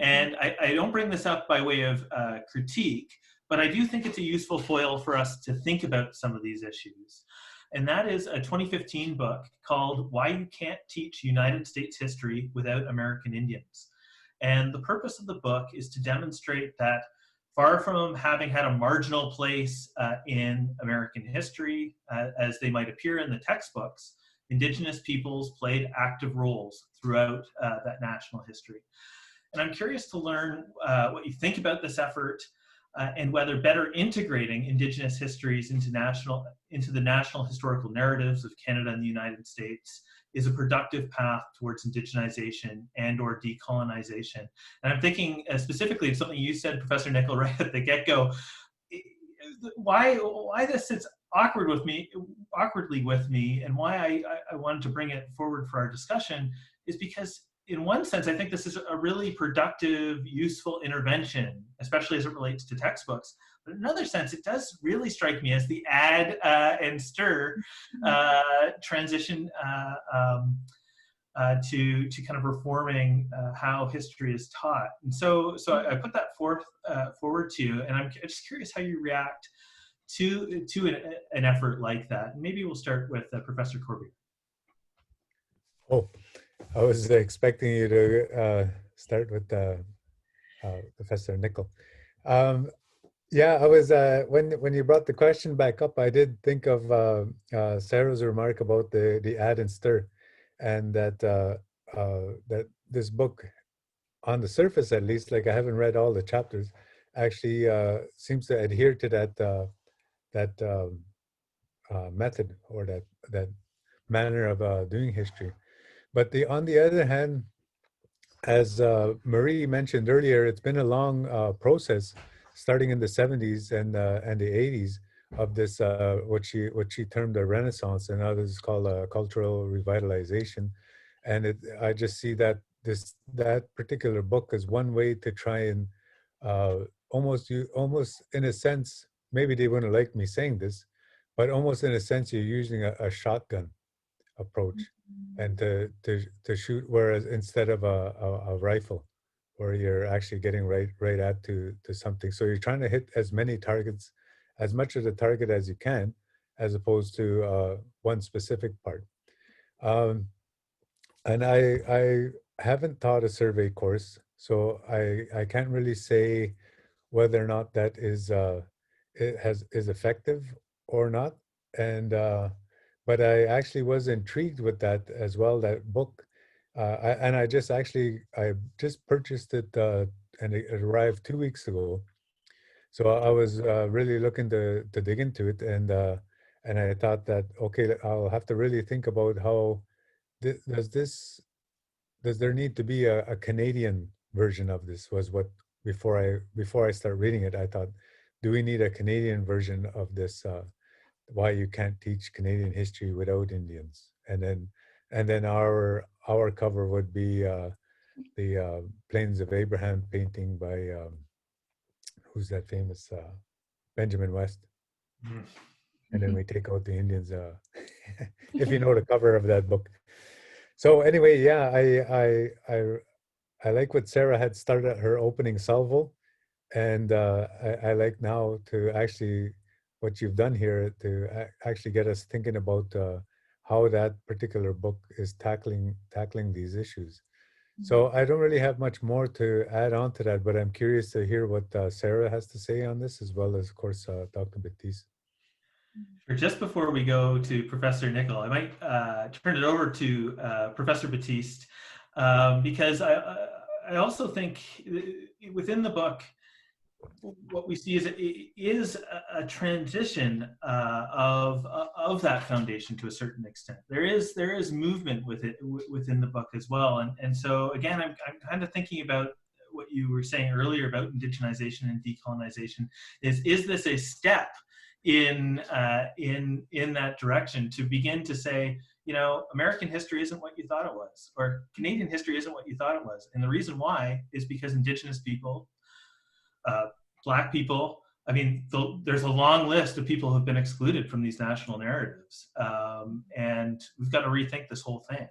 And I don't bring this up by way of critique, but I do think it's a useful foil for us to think about some of these issues. And that is a 2015 book called Why You Can't Teach United States History Without American Indians. And the purpose of the book is to demonstrate that far from having had a marginal place in American history, as they might appear in the textbooks, Indigenous peoples played active roles throughout that national history. And I'm curious to learn what you think about this effort and whether better integrating Indigenous histories into the national historical narratives of Canada and the United States is a productive path towards indigenization and or decolonization. And I'm thinking specifically of something you said, Professor Nichol, right at the get-go. Why this sits awkwardly with me, and why I wanted to bring it forward for our discussion is because in one sense, I think this is a really productive, useful intervention, especially as it relates to textbooks. But in another sense, it does really strike me as the add and stir transition to kind of reforming how history is taught. And so I put that forward to you, and I'm just curious how you react to an effort like that. And maybe we'll start with Professor Corbier. Oh, I was expecting you to start with Professor Nichol. Yeah, I was when you brought the question back up, I did think of Sarah's remark about the add and stir, and that that this book, on the surface at least, like I haven't read all the chapters, actually seems to adhere to that method or that manner of doing history. But on the other hand, as Marie mentioned earlier, it's been a long process, starting in the 70s and the 80s, of this what she termed a renaissance, and others call cultural revitalization. And I just see that that particular book is one way to try and almost in a sense, maybe they wouldn't like me saying this, but almost in a sense you're using a shotgun approach, and to shoot, whereas instead of a rifle, where you're actually getting right at to something. So you're trying to hit as many targets, as much of the target as you can, as opposed to one specific part. And I haven't taught a survey course, so I can't really say whether or not that is effective or not. And but I actually was intrigued with that as well, that book. I just purchased it, and it arrived 2 weeks ago. So I was really looking to dig into it, and I thought that, okay, I'll have to really think about how does there need to be a Canadian version of this, was what, before I start reading it, I thought, do we need a Canadian version of this, why you can't teach Canadian history without Indians? And then our cover would be the Plains of Abraham painting by who's that famous Benjamin West. And then we take out the Indians, if you know the cover of that book. So anyway, yeah, I like what Sarah had started her opening salvo, and I like now to actually what you've done here to actually get us thinking about how that particular book is tackling these issues. So I don't really have much more to add on to that, but I'm curious to hear what Sarah has to say on this, as well as, of course, Dr. Battiste. Just before we go to Professor Nichol, I might turn it over to Professor Battiste, because I also think within the book, what we see is a transition of that foundation to a certain extent. There is movement within the book as well, and so again, I'm kind of thinking about what you were saying earlier about indigenization and decolonization. Is this a step in that direction to begin to say, you know, American history isn't what you thought it was, or Canadian history isn't what you thought it was, and the reason why is because Indigenous people, Black people, I mean, there's a long list of people who have been excluded from these national narratives, and we've got to rethink this whole thing.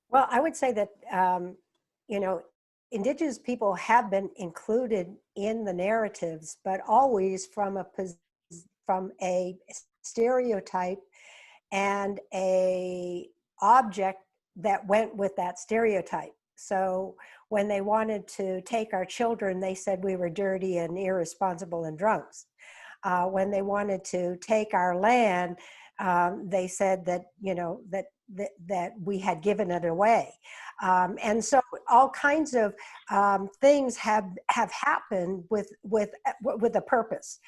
Well, I would say that, you know, Indigenous people have been included in the narratives, but always from a stereotype and a object that went with that stereotype. So when they wanted to take our children, they said we were dirty and irresponsible and drunks. When they wanted to take our land, they said that, you know, that we had given it away. And so all kinds of things have happened with a purpose.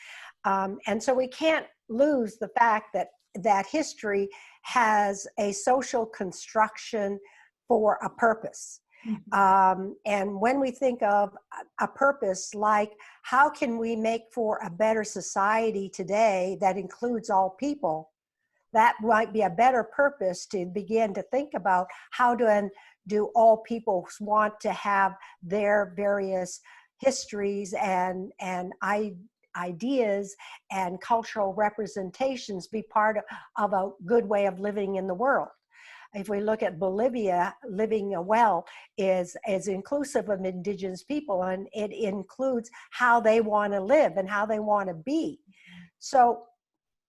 And so we can't lose the fact that history has a social construction for a purpose. And when we think of a purpose, like how can we make for a better society today that includes all people, that might be a better purpose to begin to think about how do all people want to have their various histories and ideas and cultural representations be part of a good way of living in the world. If we look at Bolivia, living well is inclusive of Indigenous people, and it includes how they want to live and how they want to be. So,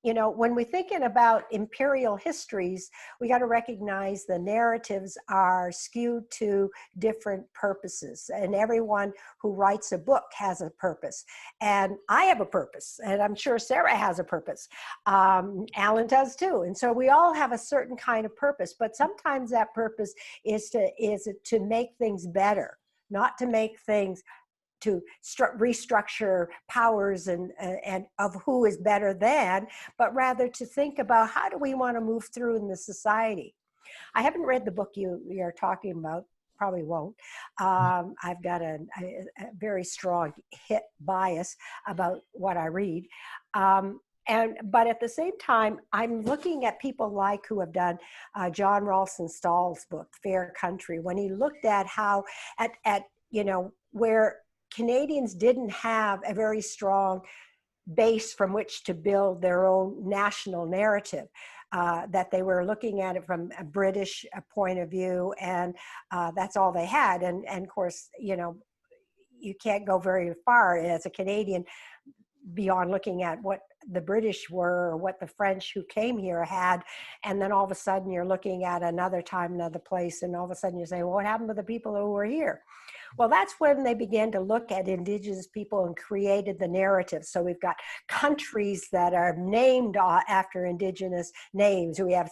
you know, when we're thinking about imperial histories, we got to recognize the narratives are skewed to different purposes, and everyone who writes a book has a purpose. And I have a purpose, and I'm sure Sarah has a purpose. Alan does too. And so we all have a certain kind of purpose, but sometimes that purpose is to make things better, not to make things to restructure powers and of who is better than, but rather to think about how do we want to move through in the society. I haven't read the book you're talking about, probably won't. I've got a very strong hit bias about what I read. But at the same time, I'm looking at people like who have done John Ralston Stahl's book, Fair Country, when he looked at how at you know, where Canadians didn't have a very strong base from which to build their own national narrative, that they were looking at it from a British point of view, and that's all they had. And of course, you know, you can't go very far as a Canadian beyond looking at what the British were or what the French who came here had, and then all of a sudden you're looking at another time, another place, and all of a sudden you say, well, what happened to the people who were here? Well, that's when they began to look at Indigenous people and created the narrative. So we've got countries that are named after Indigenous names. We have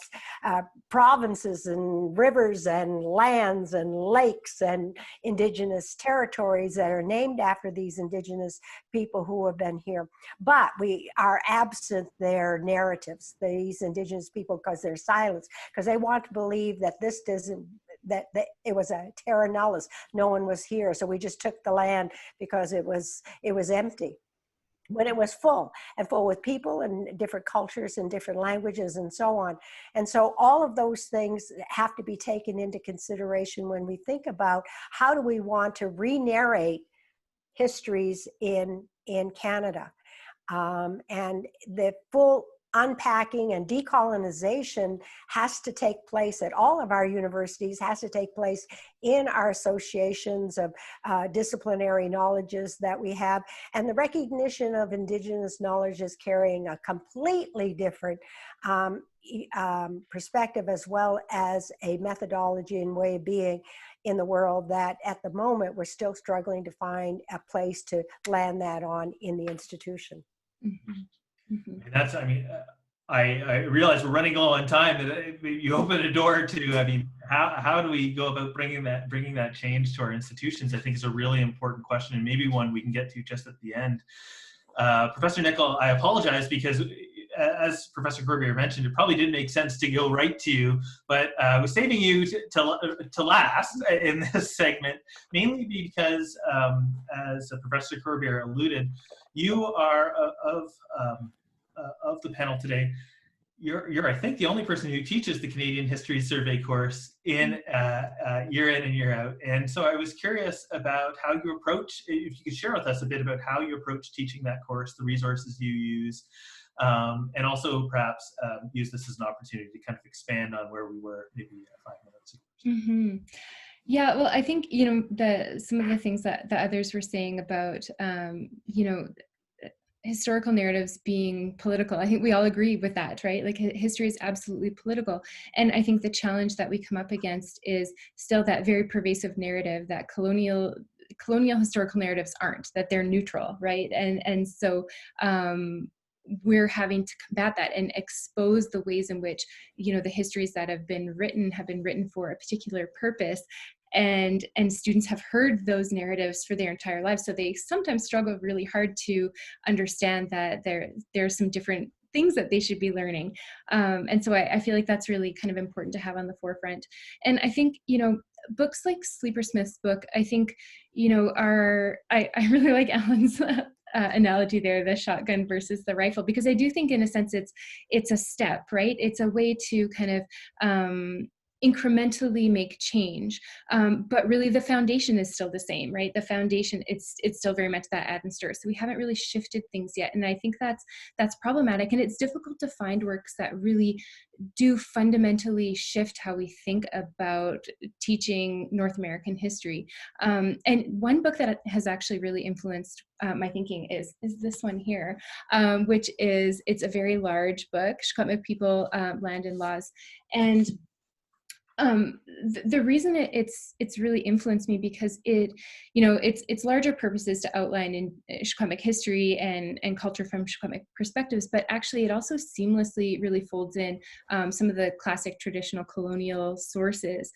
provinces and rivers and lands and lakes and Indigenous territories that are named after these Indigenous people who have been here. But we are absent their narratives, these Indigenous people, because they're silenced, because they want to believe that this doesn't, that it was a terra nullius. No one was here. So we just took the land because it was empty, when it was full, and full with people and different cultures and different languages and so on. And so all of those things have to be taken into consideration when we think about how do we want to re-narrate histories in Canada. And the full unpacking and decolonization has to take place at all of our universities, has to take place in our associations of disciplinary knowledges that we have, and the recognition of Indigenous knowledge is carrying a completely different perspective, as well as a methodology and way of being in the world that at the moment we're still struggling to find a place to land that on in the institution. Mm-hmm. Mm-hmm. And that's, I mean, I realize we're running low on time. That you open a door to, I mean, how do we go about bringing that change to our institutions? I think is a really important question, and maybe one we can get to just at the end. Professor Nichol, I apologize because, as Professor Corbiere mentioned, it probably didn't make sense to go right to you, but I was saving you to last in this segment, mainly because, as Professor Corbiere alluded, you are of the panel today. You're I think the only person who teaches the Canadian History Survey course in year in and year out. And so I was curious about how you approach, if you could share with us a bit about how you approach teaching that course, the resources you use, and also perhaps use this as an opportunity to kind of expand on where we were maybe 5 minutes ago. Mm-hmm. Yeah, well, I think, some of the things that others were saying about, historical narratives being political. I think we all agree with that, right? Like history is absolutely political. And I think the challenge that we come up against is still that very pervasive narrative that colonial historical narratives aren't, that they're neutral, right? And so we're having to combat that and expose the ways in which, the histories that have been written for a particular purpose. And students have heard those narratives for their entire lives. So they sometimes struggle really hard to understand that there are some different things that they should be learning. And so I feel like that's really kind of important to have on the forefront. And I think, books like Sleeper Smith's book, I think, I really like Alan's analogy there, the shotgun versus the rifle, because I do think in a sense it's a step, right? It's a way to kind of incrementally make change, but really the foundation is still the same, right? The foundation, it's still very much that add and stir. So we haven't really shifted things yet, and I think that's problematic. And it's difficult to find works that really do fundamentally shift how we think about teaching North American history. And one book that has actually really influenced my thinking is this one here, which it's a very large book, Secwepemc People, Land and Laws, and the reason it's really influenced me because it's larger purposes to outline in Secwepemc history and culture from Secwepemc perspectives, but actually it also seamlessly really folds in some of the classic traditional colonial sources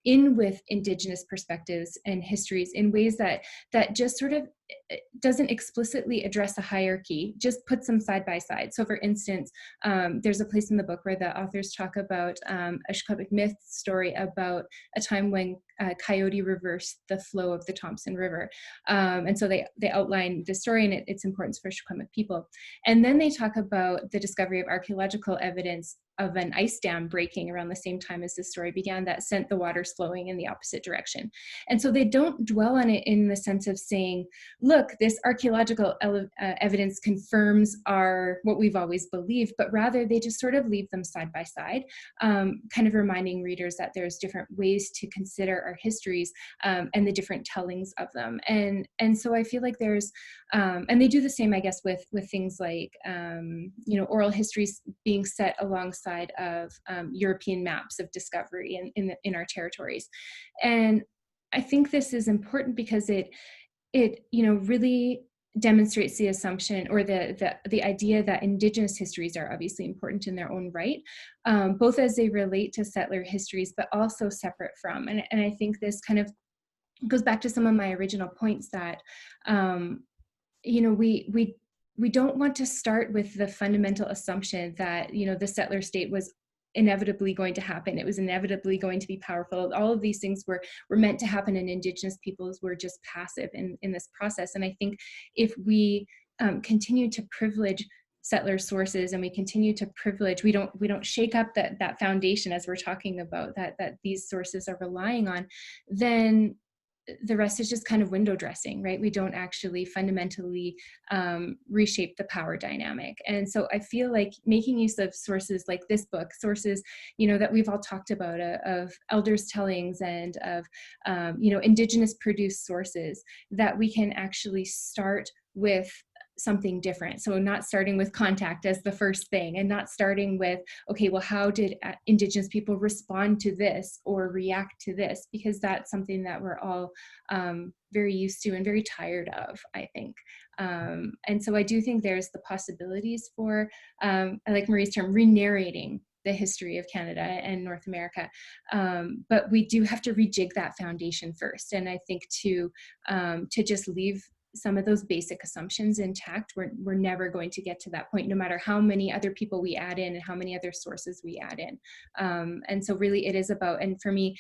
in with Indigenous perspectives and histories in ways that just sort of doesn't explicitly address a hierarchy, just puts them side by side. So for instance, there's a place in the book where the authors talk about a Secwepemc myth story about a time when Coyote reversed the flow of the Thompson River. And so they outline the story and its importance for Secwepemc people. And then they talk about the discovery of archaeological evidence of an ice dam breaking around the same time as this story began that sent the waters flowing in the opposite direction. And so they don't dwell on it in the sense of saying, look, this archaeological evidence confirms what we've always believed, but rather they just sort of leave them side by side, kind of reminding readers that there's different ways to consider our histories and the different tellings of them. And so I feel like there's, and they do the same, I guess, with things like, oral histories being set alongside of European maps of discovery in our territories. And I think this is important because it really demonstrates the assumption or the idea that Indigenous histories are obviously important in their own right, both as they relate to settler histories, but also separate from. And I think this kind of goes back to some of my original points that, we don't want to start with the fundamental assumption that, the settler state was inevitably going to happen. It was inevitably going to be powerful. All of these things were meant to happen, and Indigenous peoples were just passive in this process. And I think if we continue to privilege settler sources, and we continue to privilege, we don't shake up that foundation, as we're talking about, that these sources are relying on, then the rest is just kind of window dressing, right? We don't actually fundamentally reshape the power dynamic. And so I feel like making use of sources like this book, sources, that we've all talked about, of elders' tellings and of, Indigenous produced sources, that we can actually start with something different. So not starting with contact as the first thing, and not starting with, okay, well, how did Indigenous people respond to this or react to this? Because that's something that we're all very used to and very tired of, I think. And so I do think there's the possibilities for, I like Marie's term, re-narrating the history of Canada and North America. But we do have to rejig that foundation first. And I think to just leave some of those basic assumptions intact, we're never going to get to that point, no matter how many other people we add in and how many other sources we add in. And so really it is about, and for me,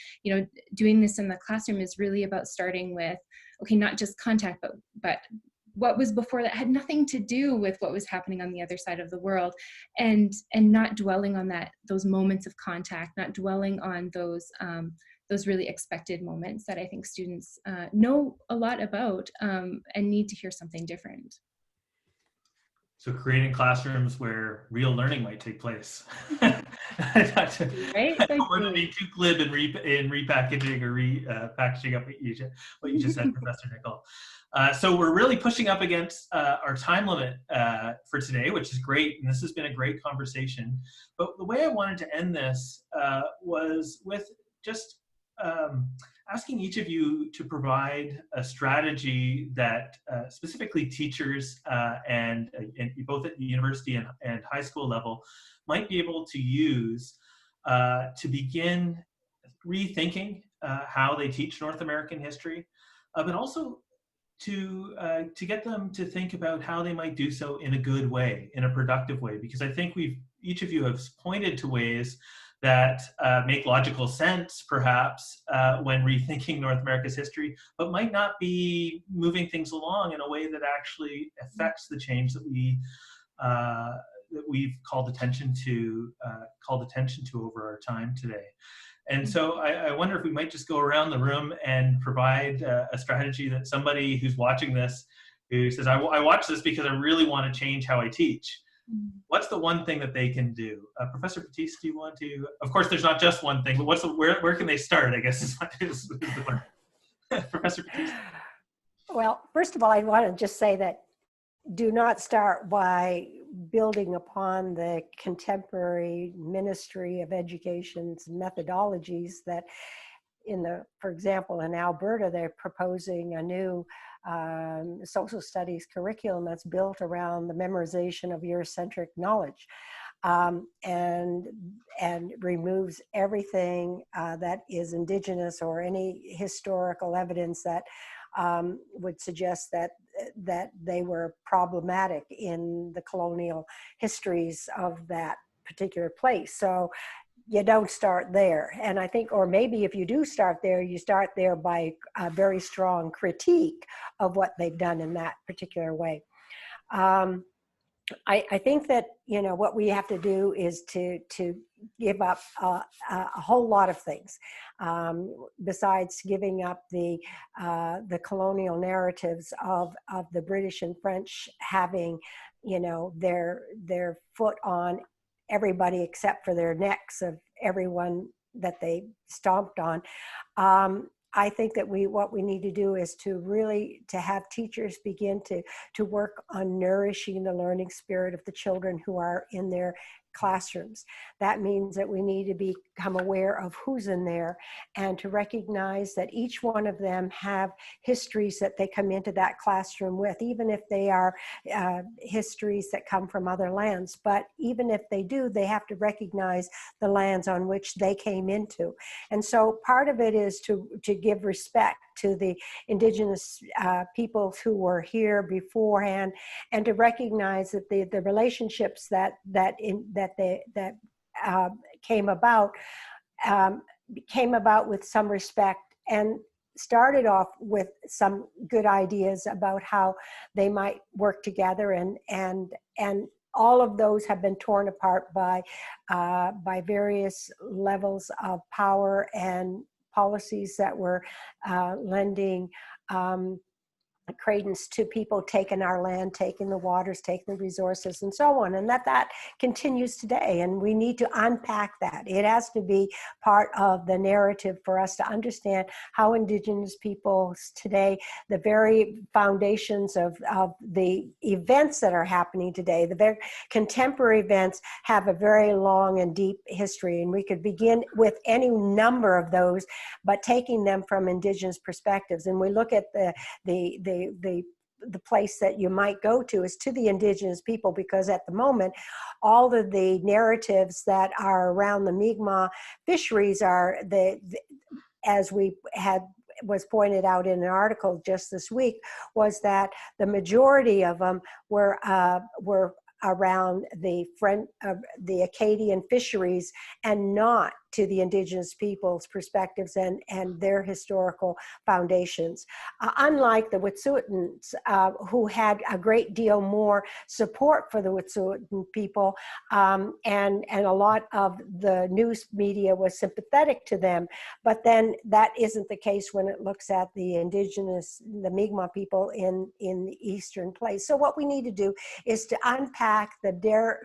doing this in the classroom is really about starting with, okay, not just contact, but what was before that had nothing to do with what was happening on the other side of the world, and not dwelling on those moments of contact, not dwelling on those really expected moments that I think students know a lot about and need to hear something different. So creating classrooms where real learning might take place. Right? I don't want to be too glib in repackaging or packaging up what you just said, Professor Nichol. So we're really pushing up against our time limit for today, which is great. And this has been a great conversation. But the way I wanted to end this was with just asking each of you to provide a strategy that specifically teachers and both at the university and high school level might be able to use to begin rethinking how they teach North American history, but also to get them to think about how they might do so in a good way, in a productive way, because I think each of you have pointed to ways that make logical sense, perhaps, when rethinking North America's history, but might not be moving things along in a way that actually affects the change that we've called attention to over our time today. And so I wonder if we might just go around the room and provide a strategy that somebody who's watching this, who says, I watch this because I really want to change how I teach. What's the one thing that they can do? Professor Battiste, do you want to? Of course, there's not just one thing, but where can they start, I guess, is the question. Professor Battiste? Well, first of all, I want to just say that do not start by building upon the contemporary Ministry of Education's methodologies that for example, in Alberta, they're proposing a new social studies curriculum that's built around the memorization of Eurocentric knowledge, and removes everything that is Indigenous or any historical evidence that would suggest that they were problematic in the colonial histories of that particular place. So you don't start there. And I think, or maybe if you do start there, you start there by a very strong critique of what they've done in that particular way. I think that, what we have to do is to give up a whole lot of things, besides giving up the colonial narratives of the British and French having, their foot on everybody except for their necks of everyone that they stomped on. I think that what we need to do is to have teachers begin to work on nourishing the learning spirit of the children who are in their classrooms. That means that we need to become aware of who's in there and to recognize that each one of them have histories that they come into that classroom with, even if they are histories that come from other lands. But even if they do, they have to recognize the lands on which they came into. And so part of it is to give respect to the Indigenous peoples who were here beforehand, and to recognize that the relationships that came about with some respect, and started off with some good ideas about how they might work together, and all of those have been torn apart by various levels of power and policies that were lending credence to people taking our land, taking the waters, taking the resources, and so on, and that continues today. And we need to unpack that. It has to be part of the narrative for us to understand how Indigenous peoples today, the very foundations of the events that are happening today, the very contemporary events, have a very long and deep history. And we could begin with any number of those, but taking them from Indigenous perspectives. And we look at the place that you might go to is to the Indigenous people, because at the moment, all of the narratives that are around the Mi'kmaq fisheries are as we was pointed out in an article just this week, was that the majority of them were around the Acadian fisheries, and not to the Indigenous people's perspectives and their historical foundations. Unlike the Wet'suwet'ens, who had a great deal more support for the Wet'suwet'en people, and a lot of the news media was sympathetic to them. But then that isn't the case when it looks at the Indigenous, the Mi'kmaq people in the eastern place. So what we need to do is to unpack the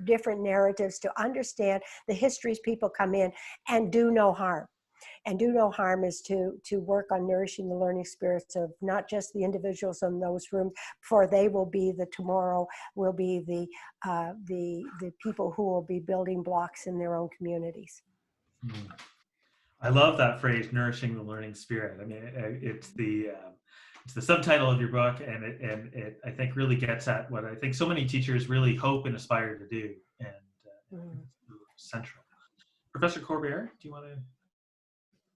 different narratives, to understand the histories people come in, and do no harm. And do no harm is to work on nourishing the learning spirits of not just the individuals in those rooms, for they will be tomorrow will be the people who will be building blocks in their own communities. I love that phrase, nourishing the learning spirit. I mean, it's the subtitle of your book, and it I think really gets at what I think so many teachers really hope and aspire to do, and central. Professor Corbiere, do you want to?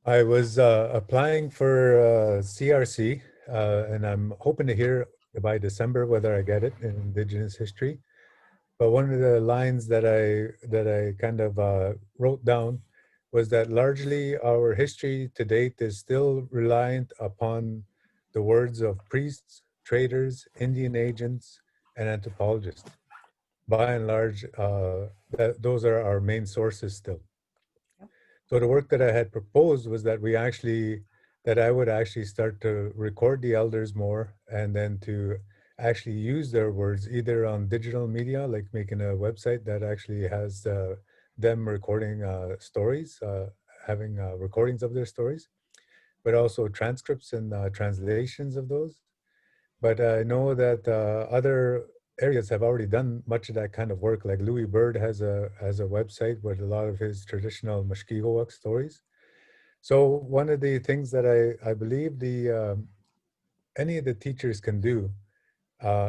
I was applying for CRC, and I'm hoping to hear by December whether I get it in Indigenous history. But one of the lines that I kind of wrote down was that largely our history to date is still reliant upon the words of priests, traders, Indian agents, and anthropologists. By and large, those are our main sources still. So the work that I had proposed was that I would actually start to record the elders more, and then to actually use their words either on digital media, like making a website that actually has them recording stories, having recordings of their stories, but also transcripts and translations of those. But I know that other areas have already done much of that kind of work. Like Louis Bird has a website with a lot of his traditional Mushkegowuk stories. So one of the things that I believe any of the teachers can do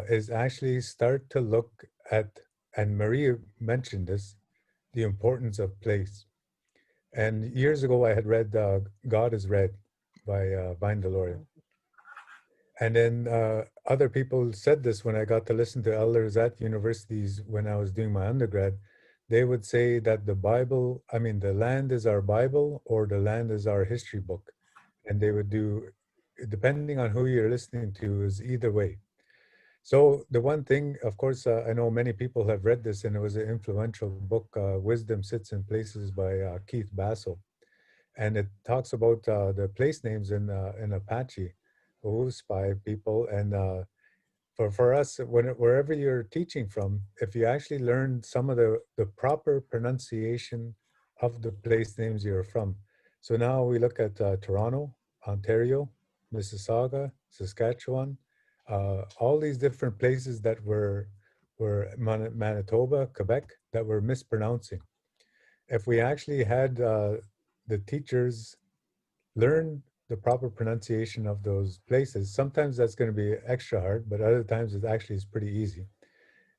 is actually start to look at, and Maria mentioned this, the importance of place. And years ago, I had read God is Red by Vine Deloria. And then other people said this when I got to listen to elders at universities when I was doing my undergrad. They would say that the land is our Bible, or the land is our history book. And they would do, depending on who you're listening to, is either way. So the one thing, of course, I know many people have read this, and it was an influential book, Wisdom Sits in Places by Keith Basso. And it talks about the place names in Apache, Spy people. And for us, wherever you're teaching from, if you actually learn some of the proper pronunciation of the place names you're from. So now we look at Toronto, Ontario, Mississauga, Saskatchewan, all these different places that were were Manitoba, Quebec, that were mispronouncing. If we actually had the teachers learn the proper pronunciation of those places, sometimes that's going to be extra hard, but other times it actually is pretty easy.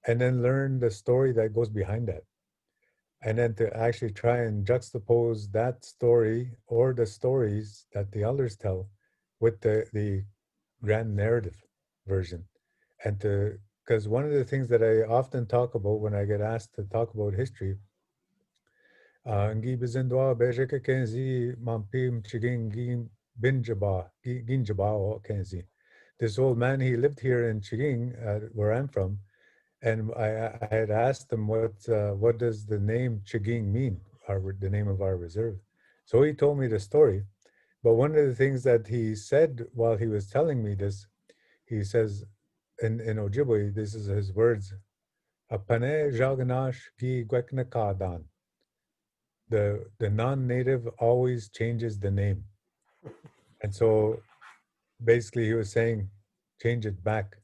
And then learn the story that goes behind that. And then to actually try and juxtapose that story or the stories that the elders tell with the grand narrative version. And to, because one of the things that I often talk about when I get asked to talk about history, ngi bizindwa bejeka kenzi mampim chigin ginjaba kenzi. This old man, he lived here in Chiging, where I'm from, and I had asked him what does the name Chiging mean, the name of our reserve. So he told me the story. But one of the things that he said while he was telling me this, he says in Ojibwe, this is his words, Apane jaganash gi gweknakadan. The non-native always changes the name. And so basically he was saying, change it back,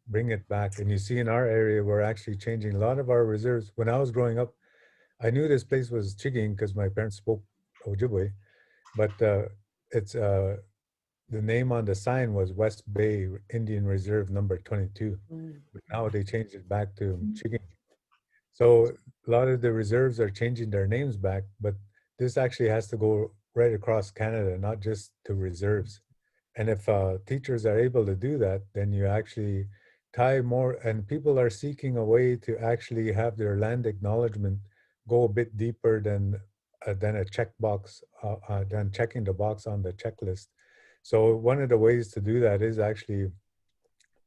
bring it back. And you see in our area, we're actually changing a lot of our reserves. When I was growing up, I knew this place was Chiging because my parents spoke Ojibwe, but it's the name on the sign was West Bay Indian Reserve number 22. But now they changed it back to Chiging. So a lot of the reserves are changing their names back, but this actually has to go right across Canada, not just to reserves. And if teachers are able to do that, then you actually tie more, and people are seeking a way to actually have their land acknowledgement go a bit deeper than a checkbox, than checking the box on the checklist. So one of the ways to do that is actually,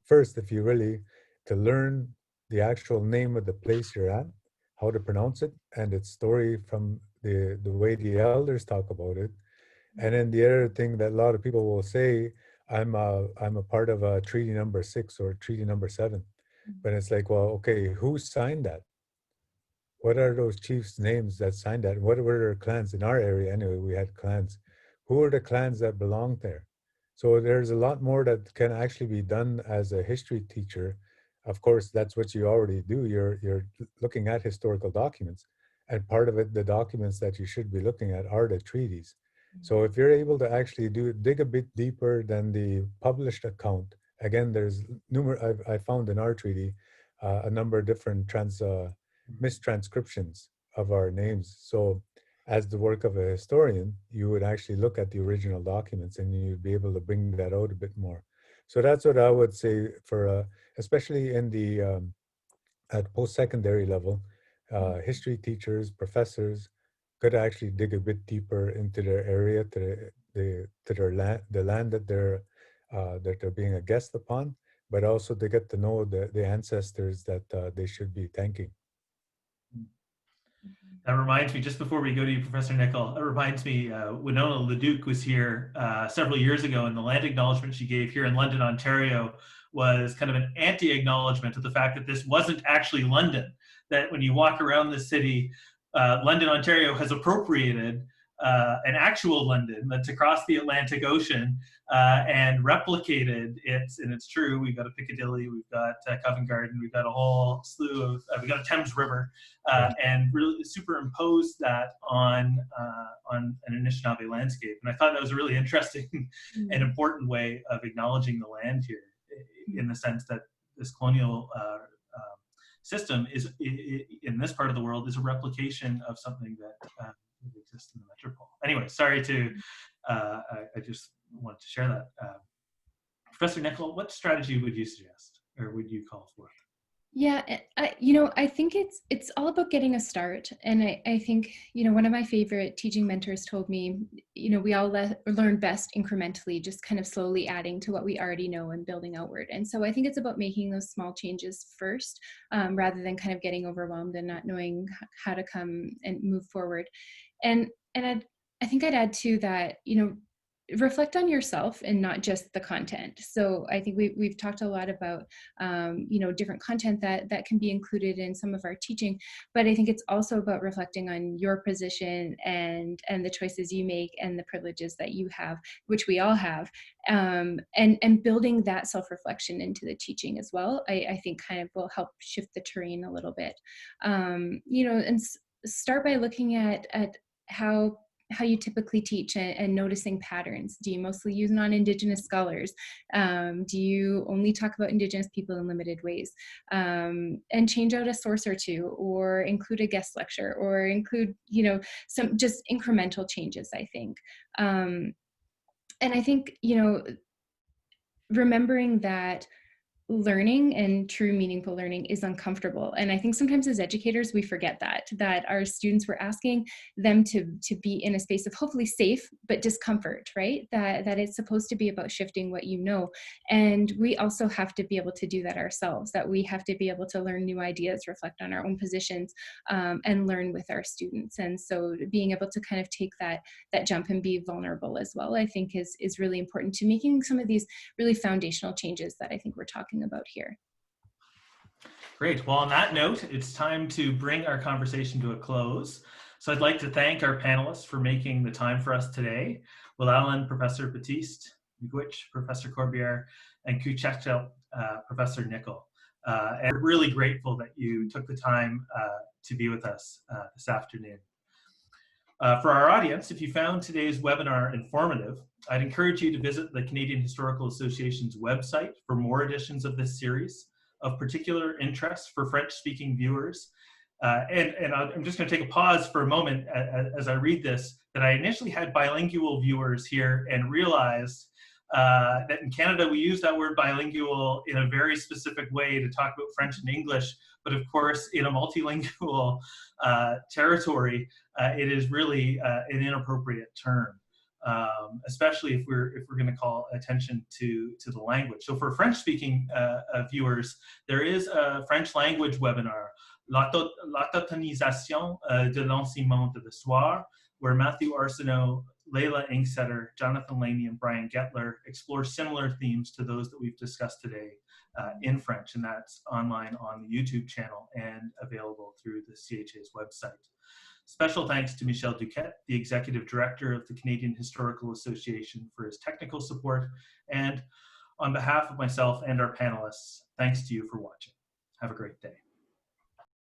first, if you really, to learn the actual name of the place you're at, how to pronounce it, and its story from the way the elders talk about it. And then the other thing that a lot of people will say, I'm a part of a treaty number 6 or treaty number 7. But it's like, well, okay, who signed that? What are those chiefs' names that signed that? What were their clans? In our area, anyway, we had clans. Who are the clans that belonged there? So there's a lot more that can actually be done as a history teacher. Of course, that's what you already do. You're looking at historical documents. And part of it, the documents that you should be looking at are the treaties. So if you're able to actually dig a bit deeper than the published account, again, there's I found in our treaty a number of different mistranscriptions of our names. So as the work of a historian, you would actually look at the original documents and you'd be able to bring that out a bit more. So that's what I would say for, especially in the, at post-secondary level, history teachers, professors could actually dig a bit deeper into their area, to their land, the land that they're being a guest upon, but also to get to know the ancestors that they should be thanking. That reminds me, just before we go to you, Professor Nichol, it reminds me, Winona Leduc was here several years ago, and the land acknowledgement she gave here in London, Ontario, was kind of an anti-acknowledgement of the fact that this wasn't actually London, that when you walk around the city, London, Ontario has appropriated an actual London that's across the Atlantic Ocean and replicated it. And it's true, we've got a Piccadilly, we've got Covent Garden, we've got a whole slew of, we've got a Thames River, and really superimposed that on an Anishinaabe landscape. And I thought that was a really interesting and important way of acknowledging the land here, in the sense that this colonial system is, in this part of the world, is a replication of something that exists in the metropole. Anyway, sorry to, I just wanted to share that. Professor Nichol, what strategy would you suggest, or would you call forth? Yeah, I think it's all about getting a start. And I think, one of my favorite teaching mentors told me, we all learn best incrementally, just kind of slowly adding to what we already know and building outward. And so I think it's about making those small changes first, rather than kind of getting overwhelmed and not knowing how to come and move forward. And I think I'd add to that, reflect on yourself and not just the content. So I think we've talked a lot about, you know, different content that can be included in some of our teaching, but I think it's also about reflecting on your position and the choices you make and the privileges that you have, which we all have, and building that self-reflection into the teaching as well, I think kind of will help shift the terrain a little bit. You know, and start by looking at how you typically teach and noticing patterns. Do you mostly use non-Indigenous scholars? Do you only talk about Indigenous people in limited ways? And change out a source or two, or include a guest lecture, or include, you know, some just incremental changes, I think. And I think, you know, remembering that learning and true meaningful learning is uncomfortable. And I think sometimes as educators, we forget that our students, we're asking them to be in a space of hopefully safe, but discomfort, right? That it's supposed to be about shifting what you know. And we also have to be able to do that ourselves, that we have to be able to learn new ideas, reflect on our own positions, and learn with our students. And so being able to kind of take that jump and be vulnerable as well, I think is really important to making some of these really foundational changes that I think we're talking about here. Great. Well, on that note, it's time to bring our conversation to a close. So I'd like to thank our panelists for making the time for us today. Will Allen, Professor Battiste, Miigwech, Professor Corbiere, and Kuchechel, Professor Nichol. And we're really grateful that you took the time to be with us this afternoon. For our audience, if you found today's webinar informative, I'd encourage you to visit the Canadian Historical Association's website for more editions of this series of particular interest for French-speaking viewers. And I'm just going to take a pause for a moment as I read this, that I initially had bilingual viewers here and realized that in Canada we use that word bilingual in a very specific way to talk about French and English, but of course in a multilingual territory, it is really an inappropriate term, especially if we're going to call attention to the language. So for French-speaking viewers, there is a French language webinar, L'Indigenization de l'enseignement de l'histoire, where Matthew Arsenault, Layla Inksetter, Jonathan Laney, and Brian Gettler explore similar themes to those that we've discussed today in French, and that's online on the YouTube channel and available through the CHA's website. Special thanks to Michel Duquette, the Executive Director of the Canadian Historical Association, for his technical support. And on behalf of myself and our panelists, thanks to you for watching. Have a great day.